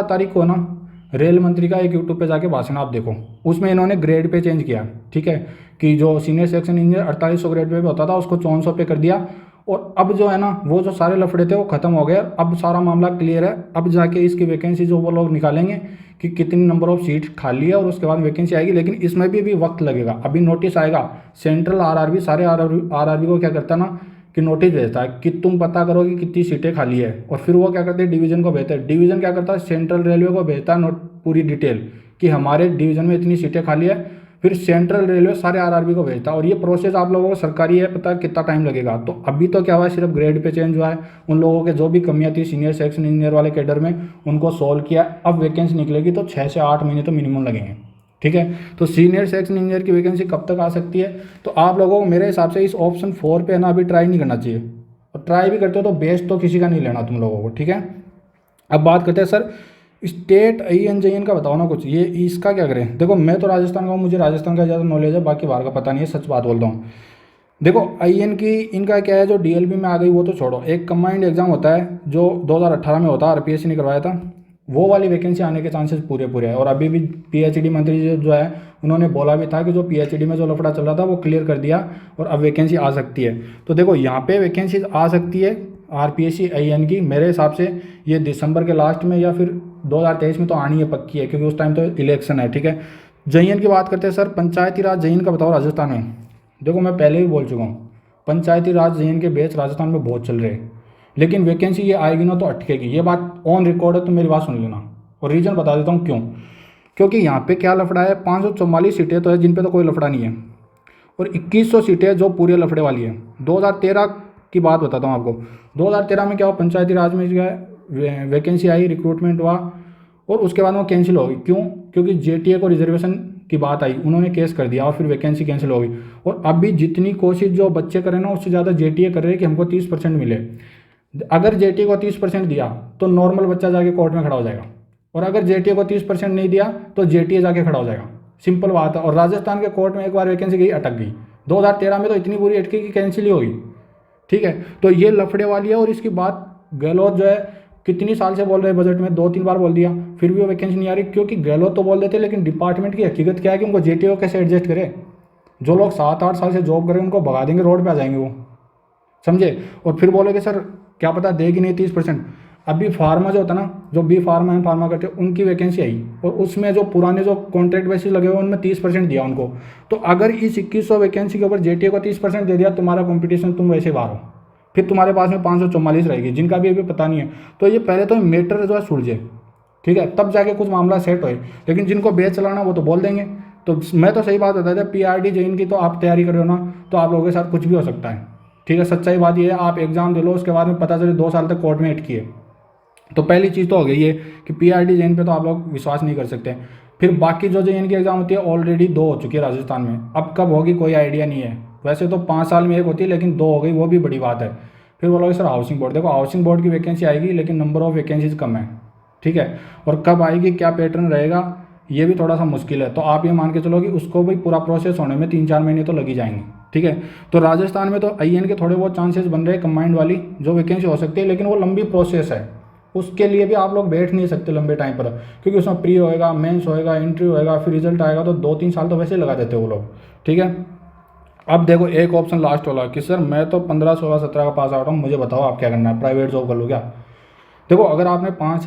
तारीख को ना रेल मंत्री का एक यूट्यूब पे जाके भाषण आप देखो, उसमें इन्होंने ग्रेड पे चेंज किया, ठीक है, कि जो senior section engineer 4800 grade pay होता था उसको 6400 पे कर दिया। और अब जो है ना, वो जो सारे लफड़े थे वो खत्म हो गए, अब सारा मामला क्लियर है। अब जाके इसकी वैकेंसी जो वो लोग निकालेंगे कि कितनी नंबर ऑफ सीट खाली है, और उसके बाद वैकेंसी आएगी। लेकिन इसमें भी अभी वक्त लगेगा, अभी नोटिस आएगा। सेंट्रल आरआरबी सारे आरआरबी को क्या करता है ना कि नोटिस भेजता है कि तुम पता करो कि कितनी सीटें खाली है, और फिर वो क्या करते हैं, डिवीजन को भेजते हैं। डिवीजन क्या करता है, सेंट्रल रेलवे को भेजता है पूरी डिटेल कि हमारे डिवीजन में इतनी सीटें खाली है, फिर सेंट्रल रेलवे सारे आरआरबी को भेजता है। और ये प्रोसेस आप लोगों को सरकारी है, पता कितना टाइम लगेगा। तो अभी तो क्या हुआ है, सिर्फ ग्रेड पे चेंज हुआ है, उन लोगों के जो भी कमियां थी सीनियर सेक्शन इंजीनियर वाले कैडर में उनको सॉल्व किया। अब वैकेंसी निकलेगी तो 6 से 8 महीने तो मिनिमम लगेंगे, ठीक है। तो सीनियर सेक्शन इंजीनियर की वैकेंसी कब तक आ सकती है, तो आप लोगों को मेरे हिसाब से इस ऑप्शन 4 पे ना अभी ट्राई नहीं करना चाहिए, और ट्राई भी करते हो तो बेस्ट तो किसी का नहीं लेना तुम लोगों को, ठीक है। अब बात करते हैं सर स्टेट INJN का, बताओ ना कुछ, ये इसका क्या करें। देखो मैं तो राजस्थान का हूँ, मुझे राजस्थान का ज़्यादा नॉलेज है, बाकी बाहर का पता नहीं है, सच बात बोलता हूँ। देखो IN की इनका क्या है, जो DLB में आ गई वो तो छोड़ो, एक कंबाइंड एग्जाम होता है जो 2018 में होता है, RPSC ने करवाया था, वो वाली वैकेंसी आने के चांसेस पूरे हैं। और अभी भी PhD मंत्री जो है उन्होंने बोला भी था कि जो PhD में जो लफड़ा चल रहा था वो क्लियर कर दिया, और अब वैकेंसी आ सकती है। तो देखो यहाँ पे वैकेंसी आ सकती है RPSC IN की, मेरे हिसाब से ये दिसंबर के लास्ट में या फिर 2023 में तो आनी है, पक्की है, क्योंकि उस टाइम तो इलेक्शन है, ठीक है। JN की बात करते हैं सर, पंचायती राज JN का बताओ राजस्थान में। देखो मैं पहले भी बोल चुका हूँ, पंचायती राज JN के बैच राजस्थान में बहुत चल रहे हैं, लेकिन वैकेंसी ये आएगी ना तो अटकेगी। ये बात ऑन रिकॉर्ड है, तो मेरी बात सुन लेना, और रीज़न बता देता हूँ क्यों। क्योंकि यहाँ पे क्या लफड़ा है, 544 सीटें तो है जिन पे तो कोई लफड़ा नहीं है, और 2100 सीटें जो पूरे लफड़े वाली है। 2013 की बात बताता हूँ आपको, 2013 में क्या हुआ, पंचायती राज में जो है वैकेंसी आई, रिक्रूटमेंट हुआ, और उसके बाद वो कैंसिल हो गई। क्यों? क्योंकि JTA को रिजर्वेशन की बात आई, उन्होंने केस कर दिया और फिर वैकेंसी कैंसिल हो गई। और अभी जितनी कोशिश जो बच्चे करें ना, उससे ज़्यादा JTA कर रहे हैं कि हमको 30% मिले। अगर JTA को 30% दिया तो नॉर्मल बच्चा जाके कोर्ट में खड़ा हो जाएगा, और अगर JTA को 30% नहीं दिया तो JTA जाके खड़ा हो जाएगा, सिंपल बात है। और राजस्थान के कोर्ट में एक बार वैकेंसी गई, अटक गई। 2013 में तो इतनी बुरी अटकी कि कैंसिल ही होगी, ठीक है। तो ये लफड़े वाली है। और इसकी बात गहलोत जो है कितनी साल से बोल रहे हैं, बजट में 2-3 बार बोल दिया, फिर भी वो वैकेंसी नहीं आ रही। क्योंकि गहलोत तो बोल देते, लेकिन डिपार्टमेंट की हकीकत क्या है कि उनको JTA को कैसे एडजस्ट करे। जो लोग 7-8 साल से जॉब करें उनको भगा देंगे, रोड पे आ जाएंगे वो, समझे। और फिर बोलोगे सर क्या पता देगी नहीं 30%। अभी फार्मा जो होता है ना, जो बी फार्मा एंड फार्मा करते हैं उनकी वैकेंसी आई, और उसमें जो पुराने जो कॉन्ट्रैक्ट बेसिस लगे हुए उनमें 30% दिया उनको। तो अगर इस 2100 वैकेंसी के ऊपर जेटीए को 30% दे दिया, तुम्हारा कंपटीशन तुम वैसे बाहर हो, फिर तुम्हारे पास में 544 रहेगी जिनका भी अभी पता नहीं है। तो ये पहले तो मैटर जो है सुलझे, ठीक है, तब जाके कुछ मामला सेट होए। लेकिन जिनको बेच चलाना वो तो बोल देंगे। तो मैं तो सही बात बताया था, पीआरडी जेईन की तो आप तैयारी कर रहे हो ना, तो आप लोगों के साथ कुछ भी हो सकता है, ठीक है। सच्चाई बात ये है, आप एग्जाम दे लो, उसके बाद में पता चले 2 साल तक कोर्ट में अटकी है। तो पहली चीज़ तो हो गई ये कि पीआरडी जेईन पे तो आप लोग विश्वास नहीं कर सकते। फिर बाकी जो जेईन की एग्जाम होती है ऑलरेडी 2 हो चुकी है राजस्थान में, अब कब होगी कोई आइडिया नहीं है। वैसे तो 5 साल में एक होती है, लेकिन 2 हो गई, वो भी बड़ी बात है। फिर बोलोगे सर हाउसिंग बोर्ड, देखो हाउसिंग बोर्ड की वैकेंसी आएगी लेकिन नंबर ऑफ वैकेंसीज कम है, ठीक है। और कब आएगी, क्या पैटर्न रहेगा, ये भी थोड़ा सा मुश्किल है। तो आप ये मान के चलो कि उसको भी पूरा प्रोसेस होने में 3-4 महीने तो लग ही जाएंगे, ठीक है। तो राजस्थान में तो आईएन के थोड़े बहुत चांसेस बन रहे हैं कंबाइंड वाली जो वैकेंसी हो सकती है, लेकिन वो लंबी प्रोसेस है, उसके लिए भी आप लोग बैठ नहीं सकते लंबे टाइम पर, क्योंकि उसमें प्री होएगा, मेंस होएगा, इंटरव्यू होएगा, फिर रिजल्ट आएगा, तो 2-3 साल तो वैसे ही लगा देते वो लोग, ठीक है। अब देखो एक ऑप्शन लास्ट वाला कि सर मैं तो 15, 16, 17 का पास आउट हूँ, मुझे बताओ आप क्या करना है, प्राइवेट जॉब कर लो क्या। देखो अगर आपने 5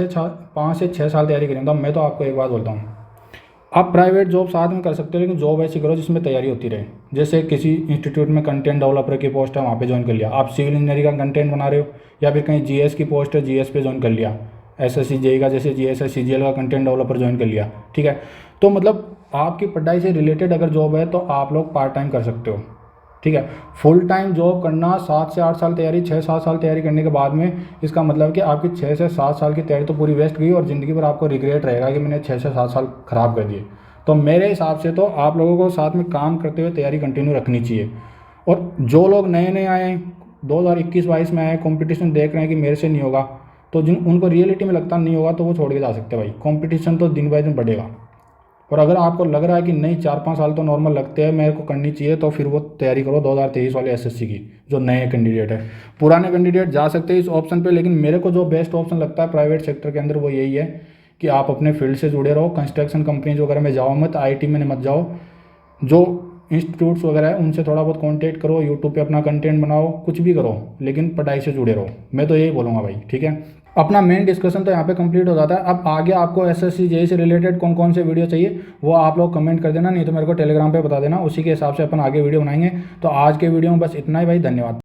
से 6 साल तैयारी करी तो मैं तो आपको एक बात बोलता हूँ, आप प्राइवेट जॉब साथ में कर सकते हो, लेकिन जॉब ऐसी करो जिसमें तैयारी होती रहे। जैसे किसी इंस्टीट्यूट में कंटेंट डेवलपर की पोस्ट है, वहाँ पे ज्वाइन कर लिया। आप सिविल इंजीनियरिंग का कंटेंट बना रहे हो, या फिर कहीं जीएस की पोस्ट है, जीएस पे ज्वाइन कर लिया। एसएससी जेई का जैसे जीएस है, सीजीएल का कंटेंट डेवलपर ज्वाइन कर लिया, ठीक है। तो मतलब आपकी पढ़ाई से रिलेटेड अगर जॉब है तो आप लोग पार्ट टाइम कर सकते हो, ठीक है। फुल टाइम जॉब करना 7 से 8 साल तैयारी, 6-7 साल तैयारी करने के बाद में, इसका मतलब कि आपकी 6 से 7 साल की तैयारी तो पूरी वेस्ट गई, और ज़िंदगी भर आपको रिग्रेट रहेगा कि मैंने 6 से 7 साल ख़राब कर दिए। तो मेरे हिसाब से तो आप लोगों को साथ में काम करते हुए तैयारी कंटिन्यू रखनी चाहिए। और जो लोग नए नए आए हैं, 2021-22 में आए, कंपटीशन देख रहे हैं कि मेरे से नहीं होगा, तो जिन उनको रियलिटी में लगता नहीं होगा तो वो छोड़ के जा सकते हैं भाई। कंपटीशन तो दिन बाय दिन बढ़ेगा, और अगर आपको लग रहा है कि नहीं 4-5 साल तो नॉर्मल लगते हैं, मेरे को करनी चाहिए, तो फिर वो तैयारी करो 2023 वाले एसएससी की। जो नए कैंडिडेट है, पुराने कैंडिडेट जा सकते हैं इस ऑप्शन पे, लेकिन मेरे को जो बेस्ट ऑप्शन लगता है प्राइवेट सेक्टर के अंदर वो यही है कि आप अपने फील्ड से जुड़े रहो। कंस्ट्रक्शन कंपनीज वगैरह में जाओ मत, आईटी में मत जाओ। जो इंस्टीट्यूट्स वगैरह है उनसे थोड़ा बहुत कॉन्टेक्ट करो, यूट्यूब पे अपना कंटेंट बनाओ, कुछ भी करो, लेकिन पढ़ाई से जुड़े रहो। मैं तो यही बोलूँगा भाई, ठीक है। अपना मेन डिस्कशन तो यहाँ पे कंप्लीट हो जाता है। अब आगे आपको एसएससी जेईई से रिलेटेड कौन कौन से वीडियो चाहिए वो आप लोग कमेंट कर देना, नहीं तो मेरे को टेलीग्राम पे बता देना, उसी के हिसाब से अपन आगे वीडियो बनाएंगे। तो आज के वीडियो में बस इतना ही भाई, धन्यवाद।